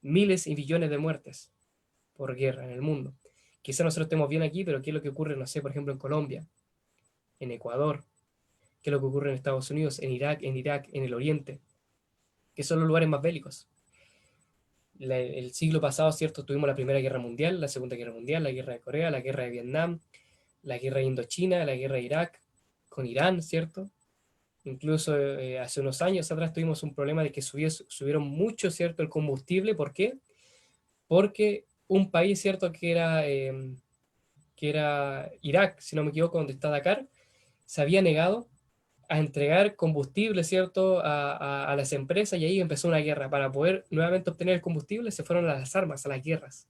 Miles y billones de muertes por guerra en el mundo. Quizá nosotros estemos bien aquí, pero ¿qué es lo que ocurre, no sé, por ejemplo, en Colombia, en Ecuador? ¿Qué es lo que ocurre en Estados Unidos, en Irak, en el Oriente? Que son los lugares más bélicos. El siglo pasado, ¿cierto? Tuvimos la Primera Guerra Mundial, la Segunda Guerra Mundial, la Guerra de Corea, la Guerra de Vietnam, la Guerra de Indochina, la Guerra de Irak, con Irán, ¿cierto? Incluso hace unos años atrás tuvimos un problema de que subieron mucho, ¿cierto?, el combustible. ¿Por qué? Porque un país, ¿cierto?, que era Irak, si no me equivoco, donde está Dakar, se había negado a entregar combustible, ¿cierto?, a las empresas, y ahí empezó una guerra. Para poder nuevamente obtener el combustible, se fueron a las armas, a las guerras,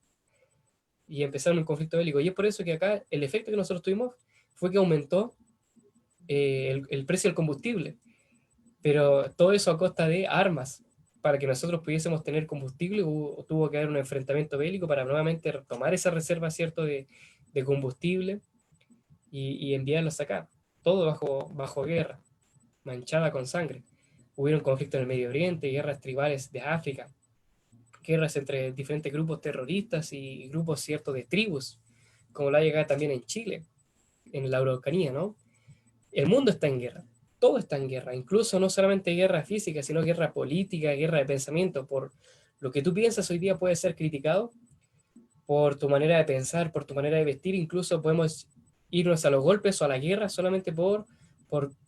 y empezaron un conflicto bélico. Y es por eso que acá el efecto que nosotros tuvimos fue que aumentó el precio del combustible, pero todo eso a costa de armas. Para que nosotros pudiésemos tener combustible, tuvo que haber un enfrentamiento bélico para nuevamente retomar esa reserva, ¿cierto?, de combustible, y enviarlos acá. Todo bajo guerra, manchada con sangre. Hubieron conflictos en el Medio Oriente, guerras tribales de África, guerras entre diferentes grupos terroristas y grupos, ¿cierto?, de tribus, como la llegada también en Chile, en la Araucanía, ¿no? El mundo está en guerra, todo está en guerra, incluso no solamente guerra física, sino guerra política, guerra de pensamiento. Por lo que tú piensas hoy día puede ser criticado, por tu manera de pensar, por tu manera de vestir. Incluso podemos irnos a los golpes o a la guerra solamente por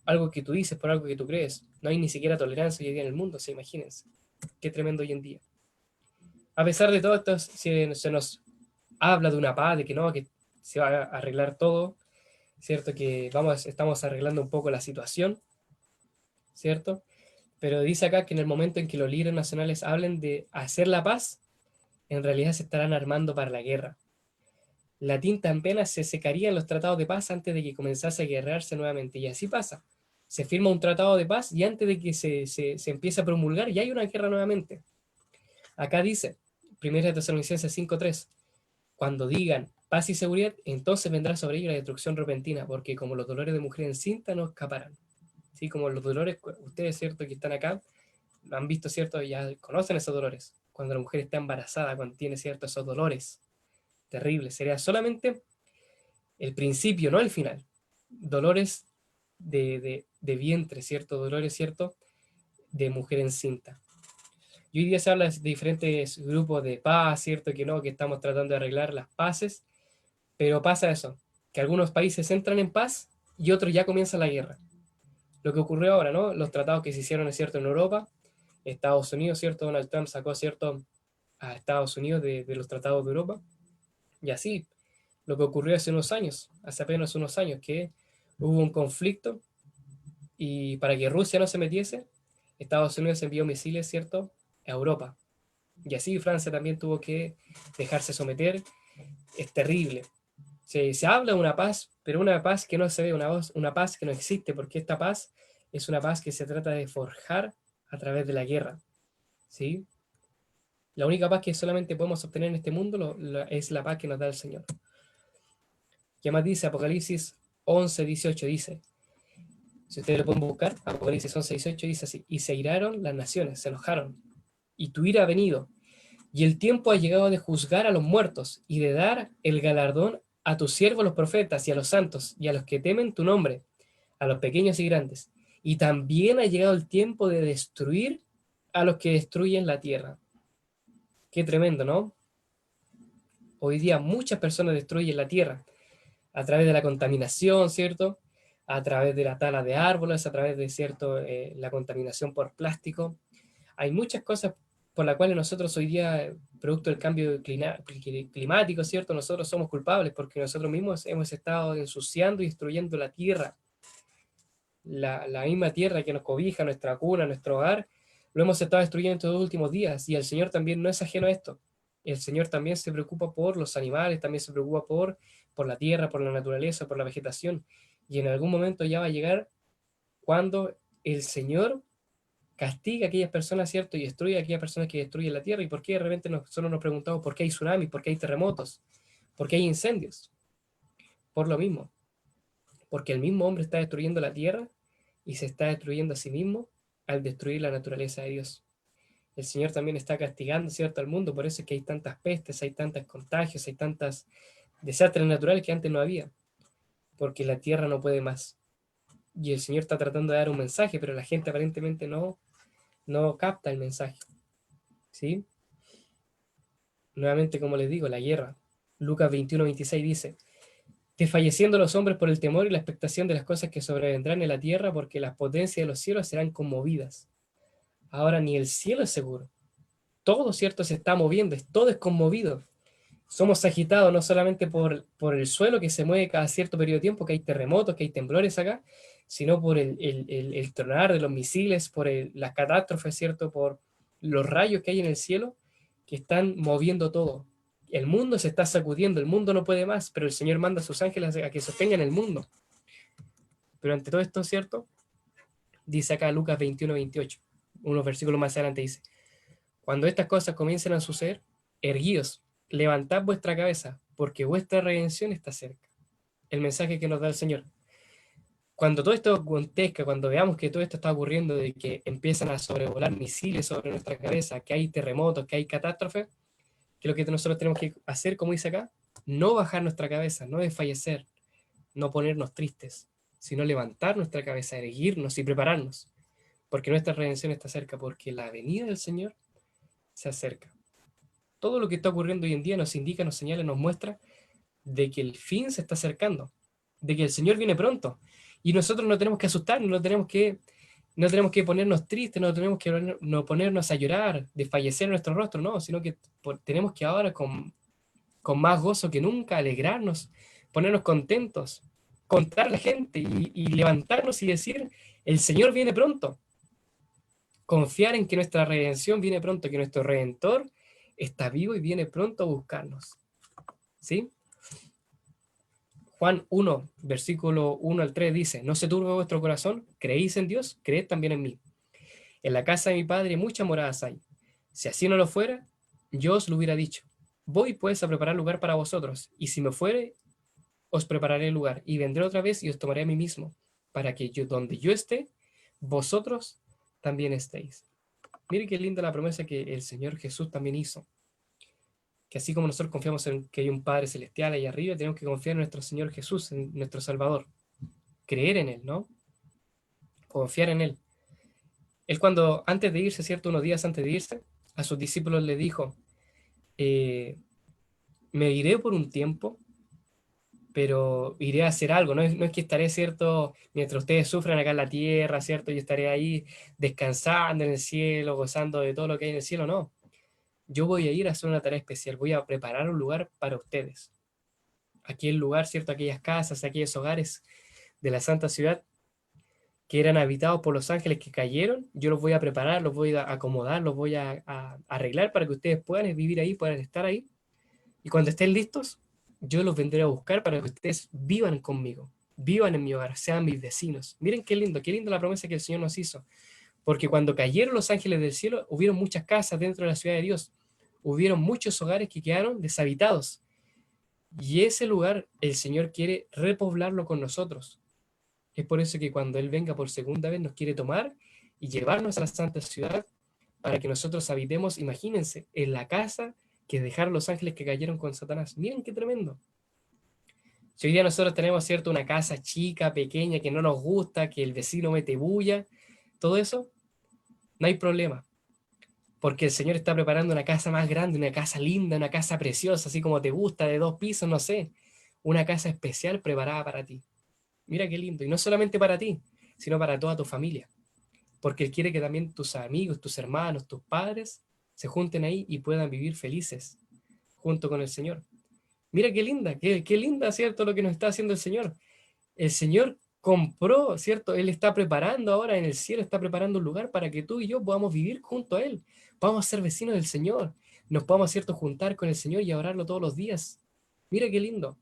algo que tú dices, por algo que tú crees. No hay ni siquiera tolerancia hoy día en el mundo, se imagínense. Qué tremendo hoy en día. A pesar de todo esto, se nos habla de una paz, de que no, que se va a arreglar todo, ¿cierto? Que estamos arreglando un poco la situación, ¿cierto? Pero dice acá que en el momento en que los líderes nacionales hablen de hacer la paz, en realidad se estarán armando para la guerra. La tinta apenas se secaría en los tratados de paz antes de que comenzase a guerrearse nuevamente. Y así pasa. se firma un tratado de paz y antes de que se empiece a promulgar ya hay una guerra nuevamente. Acá dice, 1 Tesalonicenses 5:3, cuando digan paz y seguridad, entonces vendrá sobre ellos la destrucción repentina, porque como los dolores de mujer encinta no escaparán. ¿Sí? Como los dolores, ustedes, ¿cierto?, que están acá, lo han visto, ¿cierto?, ya conocen esos dolores. Cuando la mujer está embarazada, cuando tiene, ¿cierto?, esos dolores terribles, sería solamente el principio, no el final. Dolores de vientre, ¿cierto? Dolores, ¿cierto?, de mujer encinta. Y hoy día se habla de diferentes grupos de paz, ¿cierto? Que no, que estamos tratando de arreglar las paces, pero pasa eso, que algunos países entran en paz y otros ya comienza la guerra. Lo que ocurrió ahora, ¿no? Los tratados que se hicieron, ¿cierto?, en Europa, Estados Unidos, ¿cierto? Donald Trump sacó, ¿cierto?, a Estados Unidos de los tratados de Europa. Y así, lo que ocurrió hace unos años, hace apenas unos años, que hubo un conflicto y para que Rusia no se metiese, Estados Unidos envió misiles, ¿cierto?, a Europa. Y así Francia también tuvo que dejarse someter. Es terrible. Se habla de una paz, pero una paz que no se ve, una paz que no existe, porque esta paz es una paz que se trata de forjar a través de la guerra. ¿Sí? La única paz que solamente podemos obtener en este mundo es la paz que nos da el Señor. ¿Qué más dice? Apocalipsis 11:18 dice, si ustedes lo pueden buscar, Apocalipsis 11:18 dice así, y se iraron las naciones, se enojaron, y tu ira ha venido, y el tiempo ha llegado de juzgar a los muertos, y de dar el galardón a tus siervos los profetas, y a los santos, y a los que temen tu nombre, a los pequeños y grandes. Y también ha llegado el tiempo de destruir a los que destruyen la tierra. Qué tremendo, ¿no? Hoy día muchas personas destruyen la tierra a través de la contaminación, ¿cierto? A través de la tala de árboles, a través de, ¿cierto?, la contaminación por plástico. Hay muchas cosas por las cuales nosotros hoy día, producto del cambio climático, ¿cierto? Nosotros somos culpables porque nosotros mismos hemos estado ensuciando y destruyendo la tierra. La misma tierra que nos cobija, nuestra cuna, nuestro hogar, lo hemos estado destruyendo en estos últimos días y el Señor también no es ajeno a esto. El Señor también se preocupa por los animales, también se preocupa por la tierra, por la naturaleza, por la vegetación. Y en algún momento ya va a llegar cuando el Señor castiga a aquellas personas, ¿cierto? Y destruye a aquellas personas que destruyen la tierra. ¿Y por qué de repente nosotros nos preguntamos por qué hay tsunamis, por qué hay terremotos, por qué hay incendios? Por lo mismo. Porque el mismo hombre está destruyendo la tierra y se está destruyendo a sí mismo al destruir la naturaleza de Dios. El Señor también está castigando, ¿cierto?, al mundo, por eso es que hay tantas pestes, hay tantos contagios, hay tantos desastres naturales que antes no había, porque la tierra no puede más. Y el Señor está tratando de dar un mensaje, pero la gente aparentemente no capta el mensaje. ¿Sí? Nuevamente, como les digo, la guerra. Lucas 21:26 dice, desfalleciendo los hombres por el temor y la expectación de las cosas que sobrevendrán en la tierra, porque las potencias de los cielos serán conmovidas. Ahora ni el cielo es seguro. Todo, ¿cierto?, se está moviendo, todo es conmovido. Somos agitados no solamente por el suelo que se mueve cada cierto periodo de tiempo, que hay terremotos, que hay temblores acá, sino por el tronar de los misiles, por las catástrofes, ¿cierto?, por los rayos que hay en el cielo, que están moviendo todo. El mundo se está sacudiendo, el mundo no puede más, pero el Señor manda a sus ángeles a que sostengan el mundo. Pero ante todo esto, ¿cierto?, dice acá Lucas 21:28, unos versículos más adelante dice, cuando estas cosas comiencen a suceder, erguíos, levantad vuestra cabeza, porque vuestra redención está cerca. El mensaje que nos da el Señor. Cuando todo esto acontezca, cuando veamos que todo esto está ocurriendo, de que empiezan a sobrevolar misiles sobre nuestra cabeza, que hay terremotos, que hay catástrofes, que lo que nosotros tenemos que hacer, como dice acá, no bajar nuestra cabeza, no desfallecer, no ponernos tristes, sino levantar nuestra cabeza, erguirnos y prepararnos, porque nuestra redención está cerca, porque la venida del Señor se acerca. Todo lo que está ocurriendo hoy en día nos indica, nos señala, nos muestra de que el fin se está acercando, de que el Señor viene pronto. Y nosotros no tenemos que asustarnos, no tenemos que ponernos tristes, no tenemos que no ponernos a llorar, desfallecer nuestro rostro, no, sino que tenemos que ahora con más gozo que nunca alegrarnos, ponernos contentos, contar a la gente y levantarnos y decir, el Señor viene pronto. Confiar en que nuestra redención viene pronto, que nuestro Redentor está vivo y viene pronto a buscarnos. ¿Sí? Juan 1, versículo 1 al 3 dice, no se turbe vuestro corazón, creéis en Dios, creed también en mí. En la casa de mi Padre muchas moradas hay. Si así no lo fuera, yo os lo hubiera dicho. Voy pues a preparar lugar para vosotros, y si me fuere, os prepararé el lugar, y vendré otra vez y os tomaré a mí mismo, para que yo, donde yo esté, vosotros también estéis. Mire qué linda la promesa que el Señor Jesús también hizo. Que así como nosotros confiamos en que hay un Padre Celestial ahí arriba, tenemos que confiar en nuestro Señor Jesús, en nuestro Salvador. Creer en Él, ¿no? Confiar en Él. Él cuando, antes de irse, ¿cierto? Unos días antes de irse, a sus discípulos le dijo, me iré por un tiempo, pero iré a hacer algo, no es que estaré, ¿cierto? Mientras ustedes sufran acá en la tierra, ¿cierto? Yo estaré ahí descansando en el cielo, gozando de todo lo que hay en el cielo, no. Yo voy a ir a hacer una tarea especial, voy a preparar un lugar para ustedes. Aquel lugar, ¿cierto? Aquellas casas, aquellos hogares de la santa ciudad que eran habitados por los ángeles que cayeron, yo los voy a preparar, los voy a acomodar, los voy a arreglar para que ustedes puedan vivir ahí, puedan estar ahí. Y cuando estén listos, yo los vendré a buscar para que ustedes vivan conmigo, vivan en mi hogar, sean mis vecinos. Miren qué lindo la promesa que el Señor nos hizo. Porque cuando cayeron los ángeles del cielo, hubieron muchas casas dentro de la ciudad de Dios. Hubieron muchos hogares que quedaron deshabitados. Y ese lugar el Señor quiere repoblarlo con nosotros. Es por eso que cuando Él venga por segunda vez nos quiere tomar y llevarnos a la santa ciudad para que nosotros habitemos, imagínense, en la casa que dejaron los ángeles que cayeron con Satanás. Miren qué tremendo. Si hoy día nosotros tenemos, ¿cierto?, una casa chica, pequeña, que no nos gusta, que el vecino mete bulla, todo eso, no hay problema. Porque el Señor está preparando una casa más grande, una casa linda, una casa preciosa, así como te gusta, de 2 pisos, no sé. Una casa especial preparada para ti. Mira qué lindo. Y no solamente para ti, sino para toda tu familia. Porque Él quiere que también tus amigos, tus hermanos, tus padres se junten ahí y puedan vivir felices junto con el Señor. Mira qué linda, qué linda, ¿cierto? Lo que nos está haciendo el Señor. El Señor compró, ¿cierto? Él está preparando ahora en el cielo, está preparando un lugar para que tú y yo podamos vivir junto a Él. Vamos a ser vecinos del Señor. Nos podamos, ¿cierto?, juntar con el Señor y adorarlo todos los días. Mira qué lindo.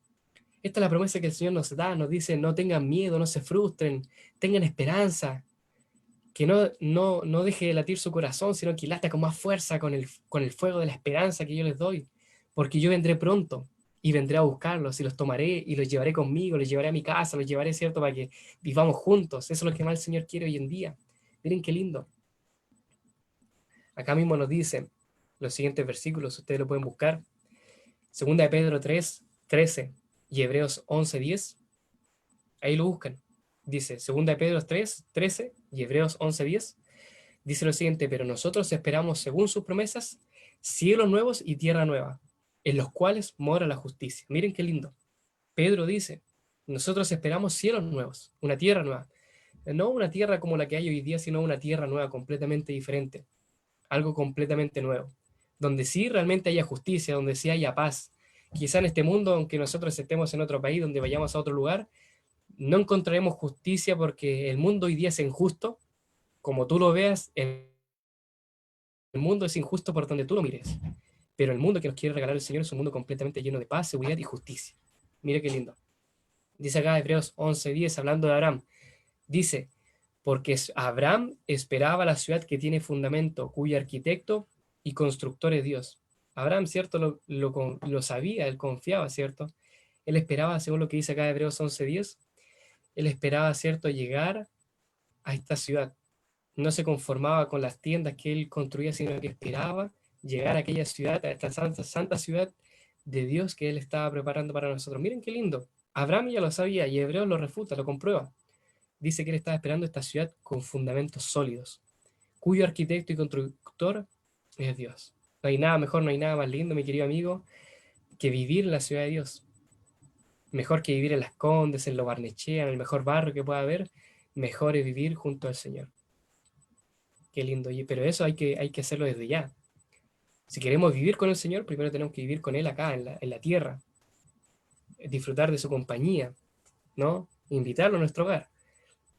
Esta es la promesa que el Señor nos da, nos dice, no tengan miedo, no se frustren, tengan esperanza, que no deje de latir su corazón, sino que lata con más fuerza con el fuego de la esperanza que yo les doy, porque yo vendré pronto y vendré a buscarlos y los tomaré y los llevaré conmigo, los llevaré a mi casa, los llevaré, ¿cierto?, para que vivamos juntos. Eso es lo que más el Señor quiere hoy en día. Miren qué lindo. Acá mismo nos dice los siguientes versículos, ustedes lo pueden buscar. Segunda de Pedro 3, 13 y Hebreos 11, 10. Ahí lo buscan. Dice, segunda de Pedro 3, 13 y Hebreos 11, 10. Dice lo siguiente, pero nosotros esperamos, según sus promesas, cielos nuevos y tierra nueva, en los cuales mora la justicia. Miren qué lindo. Pedro dice, nosotros esperamos cielos nuevos, una tierra nueva. No una tierra como la que hay hoy día, sino una tierra nueva, completamente diferente. Algo completamente nuevo. Donde sí realmente haya justicia, donde sí haya paz. Quizá en este mundo, aunque nosotros estemos en otro país, donde vayamos a otro lugar, no encontraremos justicia porque el mundo hoy día es injusto. Como tú lo veas, el mundo es injusto por donde tú lo mires. Pero el mundo que nos quiere regalar el Señor es un mundo completamente lleno de paz, seguridad y justicia. Mira qué lindo. Dice acá Hebreos 11:10, hablando de Abraham. Dice, porque Abraham esperaba la ciudad que tiene fundamento, cuyo arquitecto y constructor es Dios. Abraham, ¿cierto? Lo sabía, él confiaba, ¿cierto? Él esperaba, según lo que dice acá Hebreos 11:10, él esperaba, ¿cierto?, llegar a esta ciudad. No se conformaba con las tiendas que él construía, sino que esperaba llegar a aquella ciudad, a esta santa ciudad de Dios que él estaba preparando para nosotros. Miren qué lindo. Abraham ya lo sabía y Hebreos lo refuta, lo comprueba. Dice que él estaba esperando esta ciudad con fundamentos sólidos, cuyo arquitecto y constructor es Dios. No hay nada mejor, no hay nada más lindo, mi querido amigo, que vivir en la ciudad de Dios. Mejor que vivir en Las Condes, en Lo Barnechea, en el mejor barrio que pueda haber, mejor es vivir junto al Señor. Qué lindo, pero eso hay que hacerlo desde ya. Si queremos vivir con el Señor, primero tenemos que vivir con Él acá, en la tierra. Disfrutar de su compañía, ¿no? Invitarlo a nuestro hogar,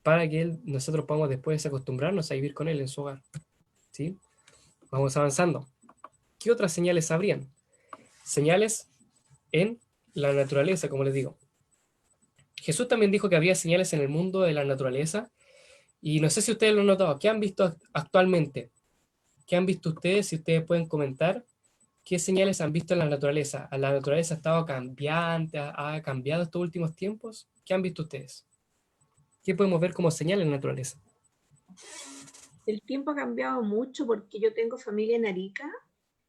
para que nosotros podamos después acostumbrarnos a vivir con Él en su hogar. ¿Sí? Vamos avanzando. ¿Qué otras señales habrían? Señales en la naturaleza, como les digo. Jesús también dijo que había señales en el mundo de la naturaleza, y no sé si ustedes lo han notado. ¿Qué han visto actualmente? ¿Qué han visto ustedes? Si ustedes pueden comentar, ¿qué señales han visto en la naturaleza? ¿La naturaleza ha estado cambiante? ¿Ha cambiado estos últimos tiempos? ¿Qué han visto ustedes? ¿Qué podemos ver como señal en la naturaleza? El tiempo ha cambiado mucho porque yo tengo familia en Arica,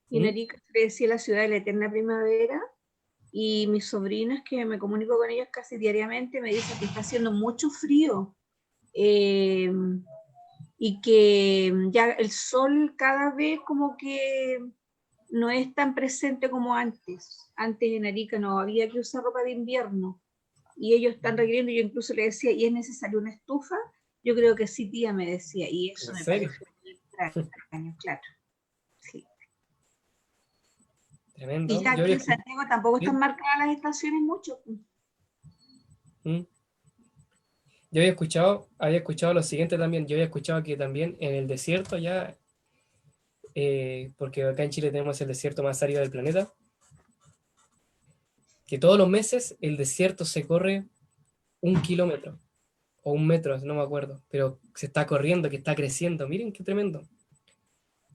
y en ¿Mm? Arica se le decía la ciudad de la eterna primavera, y mis sobrinas, que me comunico con ellas casi diariamente, me dicen que está haciendo mucho frío, eh, y que ya el sol cada vez como que no es tan presente como antes. Antes en Arica no había que usar ropa de invierno, y ellos están requiriendo. Yo incluso le decía, ¿y es necesario una estufa? Yo creo que sí, tía, me decía, y eso ¿En me serio? pareció muy extraño, claro. Sí. Y Tremendo. ya Yo aquí había en Santiago tampoco están escuchado. marcadas las estaciones mucho. Yo había escuchado lo siguiente también. Yo había escuchado que también en el desierto ya, porque acá en Chile tenemos el desierto más árido del planeta, que todos los meses el desierto se corre 1 kilómetro o 1 metro, no me acuerdo, pero se está corriendo, que está creciendo. Miren qué tremendo.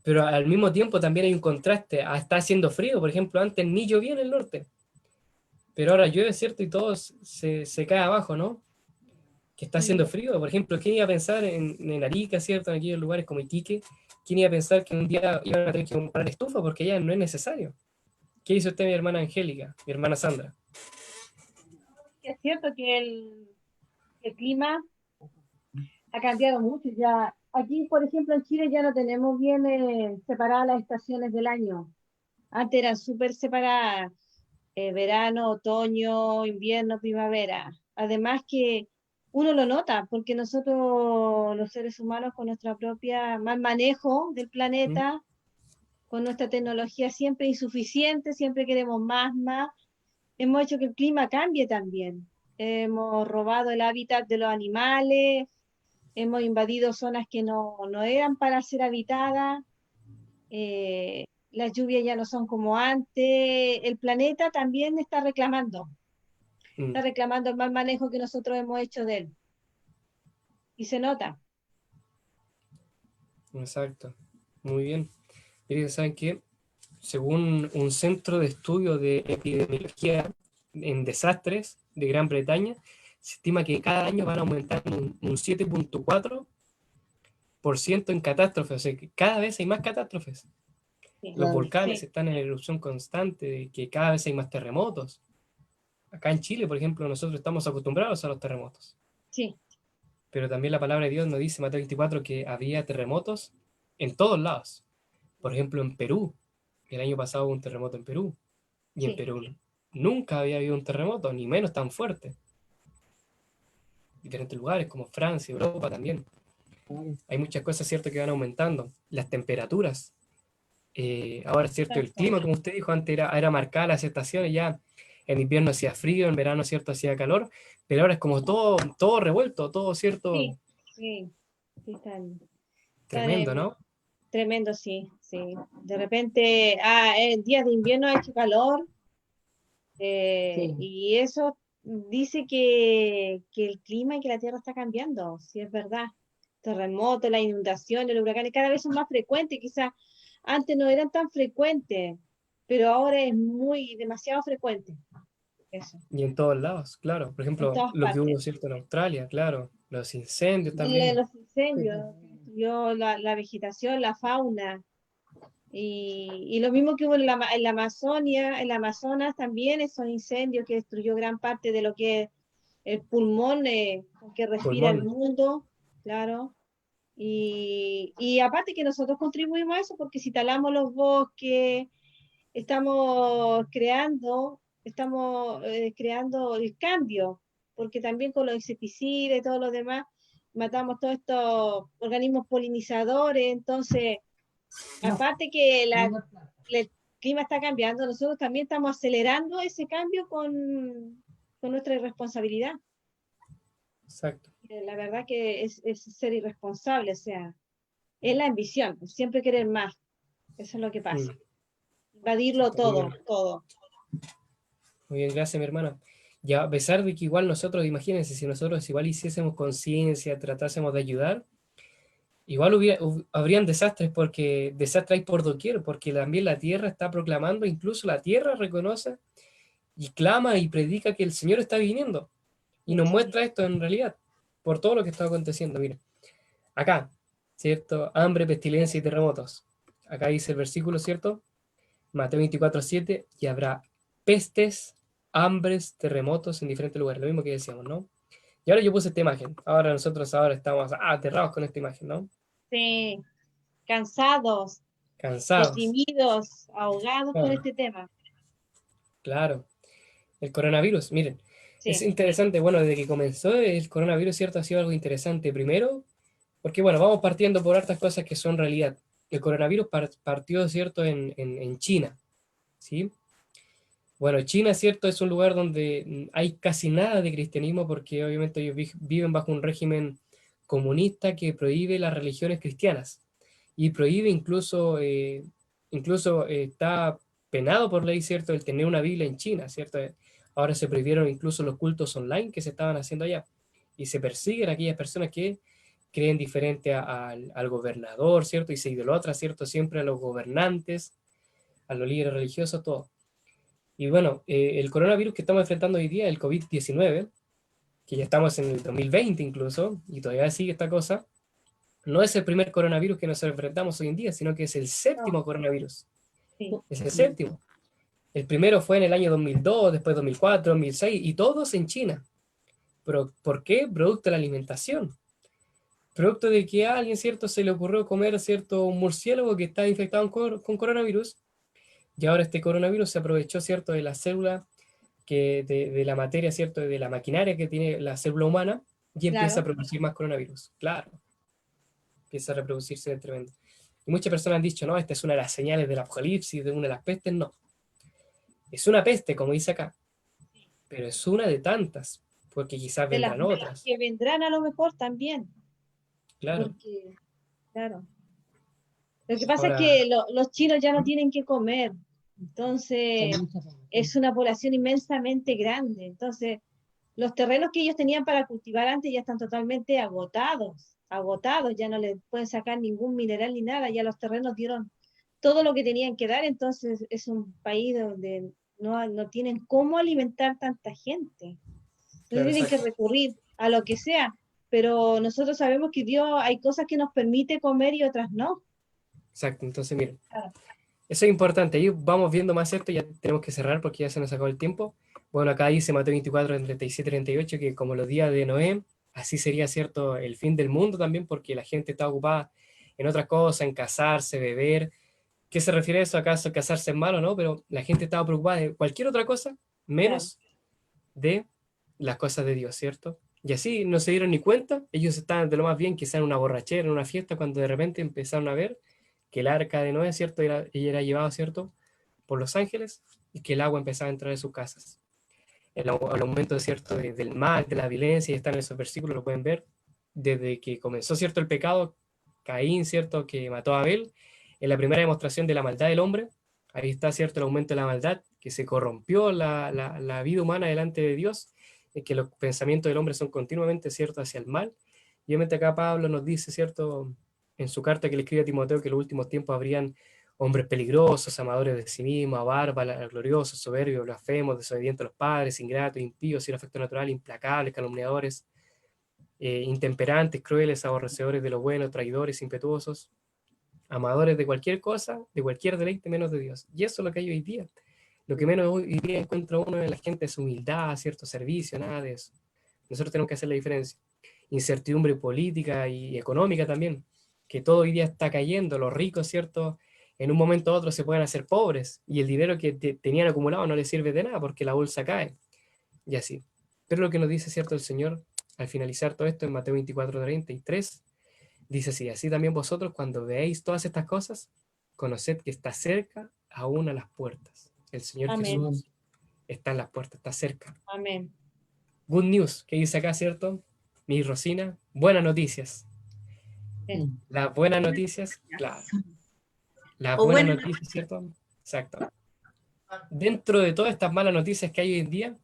Pero al mismo tiempo también hay un contraste. Está haciendo frío, por ejemplo, antes ni llovía en el norte, pero ahora llueve, ¿cierto? Y todo se cae abajo, ¿no? Que está haciendo frío. Por ejemplo, ¿quién iba a pensar en Arica, ¿cierto? En aquellos lugares como Iquique, ¿quién iba a pensar que un día iban a tener que comprar estufa porque ya no es necesario? ¿Qué hizo usted, mi hermana Angélica, mi hermana Sandra? Es cierto que el clima ha cambiado mucho ya. Aquí, por ejemplo, en Chile ya no tenemos bien separadas las estaciones del año. Antes eran súper separadas, verano, otoño, invierno, primavera. Además que uno lo nota, porque nosotros los seres humanos con nuestra propia mal manejo del ¿Mm? planeta, con nuestra tecnología siempre insuficiente, siempre queremos más, hemos hecho que el clima cambie también. Hemos robado el hábitat de los animales, hemos invadido zonas que no eran para ser habitadas, las lluvias ya no son como antes, el planeta también Mm, está reclamando el mal manejo que nosotros hemos hecho de él, y se nota. exacto. Muy bien. Miren, ¿saben qué? Según un centro de estudio de epidemiología en desastres de Gran Bretaña, se estima que cada año van a aumentar un 7,4% en catástrofes. O sea, que cada vez hay más catástrofes. Sí, Los volcanes sí, están en erupción constante, que cada vez hay más terremotos. Acá en Chile, por ejemplo, nosotros estamos acostumbrados a los terremotos, sí, pero también la palabra de Dios nos dice, Mateo 24, que había terremotos en todos lados. Por ejemplo, en Perú, el año pasado hubo un terremoto en Perú, y en sí. Perú nunca había habido un terremoto, ni menos tan fuerte. Diferentes lugares como Francia, Europa también. Hay muchas cosas, cierto, que van aumentando. Las temperaturas. Ahora, cierto, el Exacto. clima, como usted dijo antes, era marcada las estaciones, ya en invierno hacía frío, en verano, cierto, hacía calor, pero ahora es como todo revuelto, todo, cierto, Sí, sí, sí, están tremendo, ¿no? tremendo, sí, sí. De repente, en días de invierno ha hecho calor, Sí. y eso dice que el clima y que la tierra está cambiando, sí es verdad. Terremotos, las inundaciones, los huracanes cada vez son más frecuentes, quizás antes no eran tan frecuentes, pero ahora es demasiado frecuente eso, Y en todos lados, claro. Por en ejemplo, todas lo que partes. hubo, cierto, en Australia, claro. Los incendios también. Los incendios, que destruyó la vegetación, la fauna. Y lo mismo que hubo en la Amazonia, en la Amazonas también, esos incendios que destruyó gran parte de lo que es el pulmón con que respira el Pulmón. mundo, claro. Y aparte que nosotros contribuimos a eso, porque si talamos los bosques, estamos creando el cambio, porque también con los insecticidas y todo lo demás, matamos todos estos organismos polinizadores, entonces, aparte que el clima está cambiando, nosotros también estamos acelerando ese cambio con nuestra irresponsabilidad. Exacto. La verdad que es ser irresponsable, o sea, es la ambición, siempre querer más, eso es lo que pasa. Mm, Invadirlo exacto. todo, todo. Muy bien, gracias, mi hermana. Y a pesar de que igual nosotros, imagínense, si nosotros igual hiciésemos conciencia, tratásemos de ayudar, igual habrían desastres, porque desastres hay por doquier, porque también la tierra está proclamando, incluso la tierra reconoce y clama y predica que el Señor está viniendo. Y nos muestra esto en realidad, por todo lo que está aconteciendo. Miren, acá, ¿cierto? Hambre, pestilencia y terremotos. Acá dice el versículo, ¿cierto? Mateo 24:7, y habrá pestes, hambres, terremotos en diferentes lugares, lo mismo que decíamos, ¿no? Y ahora yo puse esta imagen, ahora nosotros estamos aterrados con esta imagen, ¿no? Sí, cansados, Cansados, deprimidos, ahogados con claro, este tema. claro. El coronavirus, miren, es Sí, interesante, bueno, desde que comenzó el coronavirus, ¿cierto? Ha sido algo interesante. Primero, porque bueno, vamos partiendo por hartas cosas que son realidad. El coronavirus partió, ¿cierto?, en China, ¿sí? Bueno, China, ¿cierto?, es un lugar donde hay casi nada de cristianismo porque obviamente ellos viven bajo un régimen comunista que prohíbe las religiones cristianas y prohíbe incluso está penado por ley, ¿cierto?, el tener una Biblia en China, ¿cierto? Ahora se prohibieron incluso los cultos online que se estaban haciendo allá y se persiguen a aquellas personas que creen diferente al gobernador, ¿cierto? Y se idolatra, ¿cierto? Siempre a los gobernantes, a los líderes religiosos, todo. Y bueno, el coronavirus que estamos enfrentando hoy día, el COVID-19, que ya estamos en el 2020 incluso, y todavía sigue esta cosa, no es el primer coronavirus que nos enfrentamos hoy en día, sino que es el séptimo coronavirus. sí. Es el séptimo. El primero fue en el año 2002, después 2004, 2006, y todos en China. ¿Pero por qué? Producto de la alimentación. Producto de que a alguien, ¿cierto?, se le ocurrió comer, ¿cierto?, un murciélago que estaba infectado con coronavirus, y ahora este coronavirus se aprovechó, ¿cierto?, de la célula, de la materia, ¿cierto?, de la maquinaria que tiene la célula humana, y empieza a Claro. producir más coronavirus. Claro, empieza a reproducirse de tremendo. Y muchas personas han dicho, no, esta es una de las señales del apocalipsis, de una de las pestes. No, es una peste, como dice acá, pero es una de tantas, porque quizás De las vendrán nuevas otras. que vendrán a lo mejor también, Claro. porque, claro. Lo que pasa es Ahora, que los chinos ya no tienen que comer, entonces Son muchas poblaciones. es una población inmensamente grande, entonces los terrenos que ellos tenían para cultivar antes ya están totalmente agotados, agotados, ya no les pueden sacar ningún mineral ni nada, ya los terrenos dieron todo lo que tenían que dar, entonces es un país donde no tienen cómo alimentar tanta gente. claro, Entonces tienen que exacto. recurrir a lo que sea, pero nosotros sabemos que Dios hay cosas que nos permite comer y otras no. Exacto, entonces miren, Claro. eso es importante, ahí vamos viendo más esto, ya tenemos que cerrar porque ya se nos acabó el tiempo. Bueno, acá dice Mateo 24, 37, 38, que como los días de Noé, así sería, ¿cierto?, el fin del mundo también, porque la gente está ocupada en otras cosas, en casarse, beber. ¿Qué se refiere a eso? ¿Acaso casarse es malo, no? Pero la gente estaba preocupada de cualquier otra cosa, Claro. menos de las cosas de Dios, ¿cierto? Y así no se dieron ni cuenta, ellos estaban de lo más bien, quizá en una borrachera, en una fiesta, cuando de repente empezaron a ver que el arca de Noé, ¿cierto?, era llevado, ¿cierto?, por los ángeles, y que el agua empezaba a entrar en sus casas. El aumento, ¿cierto?, del mal, de la violencia, y están en esos versículos, lo pueden ver, desde que comenzó, ¿cierto?, el pecado, Caín, ¿cierto?, que mató a Abel, en la primera demostración de la maldad del hombre, ahí está, ¿cierto?, el aumento de la maldad, que se corrompió la vida humana delante de Dios, que los pensamientos del hombre son continuamente, ¿cierto?, hacia el mal. Y obviamente acá Pablo nos dice, ¿cierto?, en su carta que le escribe a Timoteo, que en los últimos tiempos habrían hombres peligrosos, amadores de sí mismos, avaros, gloriosos, soberbios, blasfemos, desobedientes a los padres, ingratos, impíos, sin afecto natural, implacables, calumniadores, intemperantes, crueles, aborrecedores de lo bueno, traidores, impetuosos, amadores de cualquier cosa, de cualquier deleite menos de Dios. Y eso es lo que hay hoy día. Lo que menos hoy día encuentra uno en la gente es humildad, cierto servicio, nada de eso. Nosotros tenemos que hacer la diferencia. Incertidumbre política y económica también, que todo hoy día está cayendo. Los ricos, ¿cierto?, en un momento u otro se pueden hacer pobres y el dinero que tenían acumulado no les sirve de nada porque la bolsa cae y así. Pero lo que nos dice, ¿cierto?, el Señor al finalizar todo esto en Mateo 24:33, dice así: así también vosotros cuando veáis todas estas cosas, conoced que está cerca aún a las puertas. El Señor Amén. Jesús está en las puertas, está cerca. Amén. Good news, que dice acá, ¿cierto? Mi Rosina, buenas noticias. Sí. Las buenas noticias, claro. Las O buenas buenas noticias, ¿cierto? Exacto. Dentro de todas estas malas noticias que hay hoy en día,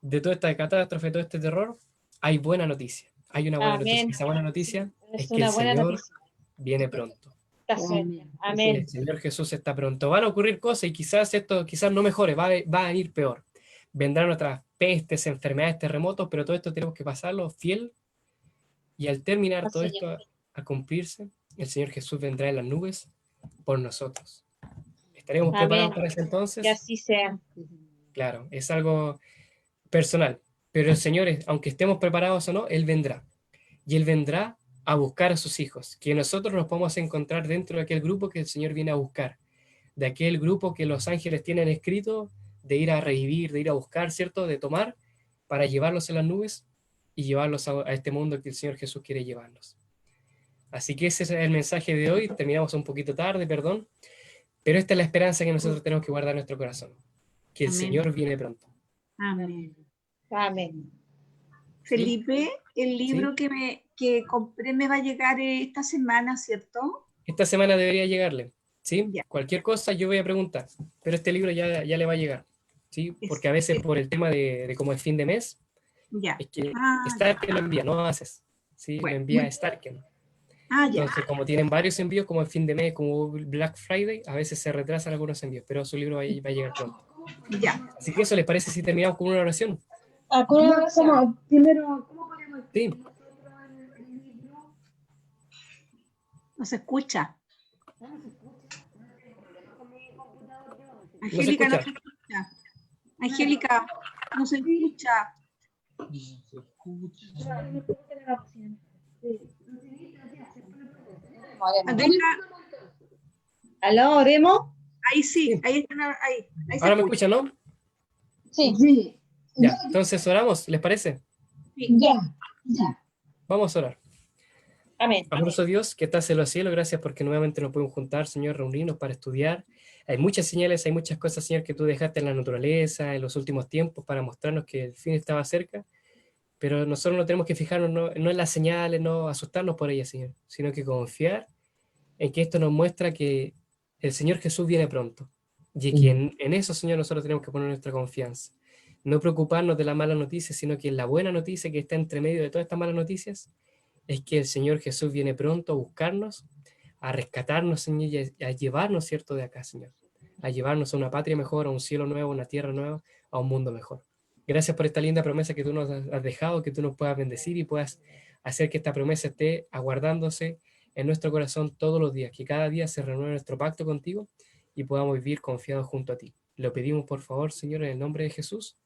de toda esta catástrofe, todo este terror, hay buena noticia. Hay una buena noticia. Amén. Esa buena noticia Es es que una el buena Señor noticia. viene pronto. Está cerca. Amén. El Señor Jesús está pronto. Van a ocurrir cosas y quizás esto quizás no mejore, va a ir peor. Vendrán otras pestes, enfermedades, terremotos, pero todo esto tenemos que pasarlo fiel. Y al terminar Al todo Señor. esto a cumplirse, el Señor Jesús vendrá en las nubes por nosotros. ¿Estaremos preparados Amén. para ese entonces? Que así sea. Claro, es algo personal. Pero el Señor, aunque estemos preparados o no, Él vendrá. Y Él vendrá a buscar a sus hijos, que nosotros nos podemos encontrar dentro de aquel grupo que el Señor viene a buscar, de aquel grupo que los ángeles tienen escrito, de ir a revivir, de ir a buscar, ¿cierto? De tomar para llevarlos en las nubes y llevarlos a este mundo que el Señor Jesús quiere llevarnos. Así que ese es el mensaje de hoy. Terminamos un poquito tarde, perdón, pero esta es la esperanza que nosotros tenemos que guardar en nuestro corazón, que el Amén. Señor viene pronto. Amén. Amén. Felipe, el libro que compré me va a llegar esta semana, ¿cierto? Esta semana debería llegarle, ¿sí? Ya. Cualquier cosa yo voy a preguntar, pero este libro ya le va a llegar, ¿sí? Porque a veces por el tema de cómo es fin de mes, Ya. es que Ah, Starken lo envía, no haces, ¿sí? Bueno. Lo envía Starken. ya. Entonces, como tienen varios envíos, como el fin de mes, como Black Friday, a veces se retrasan algunos envíos, pero su libro va a llegar pronto. Ya. Así que eso, ¿les parece si terminamos con una oración? Primero, ¿cómo podemos Sí, No se escucha. no se Angélica, no escucha. se escucha. Angélica, no se escucha. Angélica, ¿Aló, oremos? ahí sí, ahí se Ahora me escucha. escuchan, ¿no? Sí. Sí, Ya, entonces oramos, ¿les parece? ya. Vamos a orar. Amén. Amoroso Dios, que estás en los cielos, gracias porque nuevamente nos podemos juntar, Señor, reunirnos para estudiar. Hay muchas señales, hay muchas cosas, Señor, que tú dejaste en la naturaleza, en los últimos tiempos, para mostrarnos que el fin estaba cerca, pero nosotros no tenemos que fijarnos no en las señales, no asustarnos por ellas, Señor, sino que confiar en que esto nos muestra que el Señor Jesús viene pronto, y que en eso, Señor, nosotros tenemos que poner nuestra confianza. No preocuparnos de la mala noticia, sino que en la buena noticia que está entre medio de todas estas malas noticias, es que el Señor Jesús viene pronto a buscarnos, a rescatarnos, Señor, y a llevarnos, ¿cierto?, de acá, Señor. A llevarnos a una patria mejor, a un cielo nuevo, a una tierra nueva, a un mundo mejor. Gracias por esta linda promesa que tú nos has dejado, que tú nos puedas bendecir y puedas hacer que esta promesa esté aguardándose en nuestro corazón todos los días, que cada día se renueve nuestro pacto contigo y podamos vivir confiados junto a ti. Lo pedimos, por favor, Señor, en el nombre de Jesús.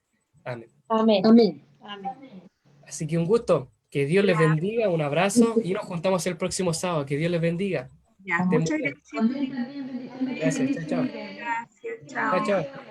Amén. Amén. Amén. Amén. Así que un gusto. Que Dios les bendiga, un abrazo y nos juntamos el próximo sábado. Que Dios les bendiga. Ya, Estén muchas muy bien. gracias. Gracias, chao, chao. Gracias, Chao, chao. chao.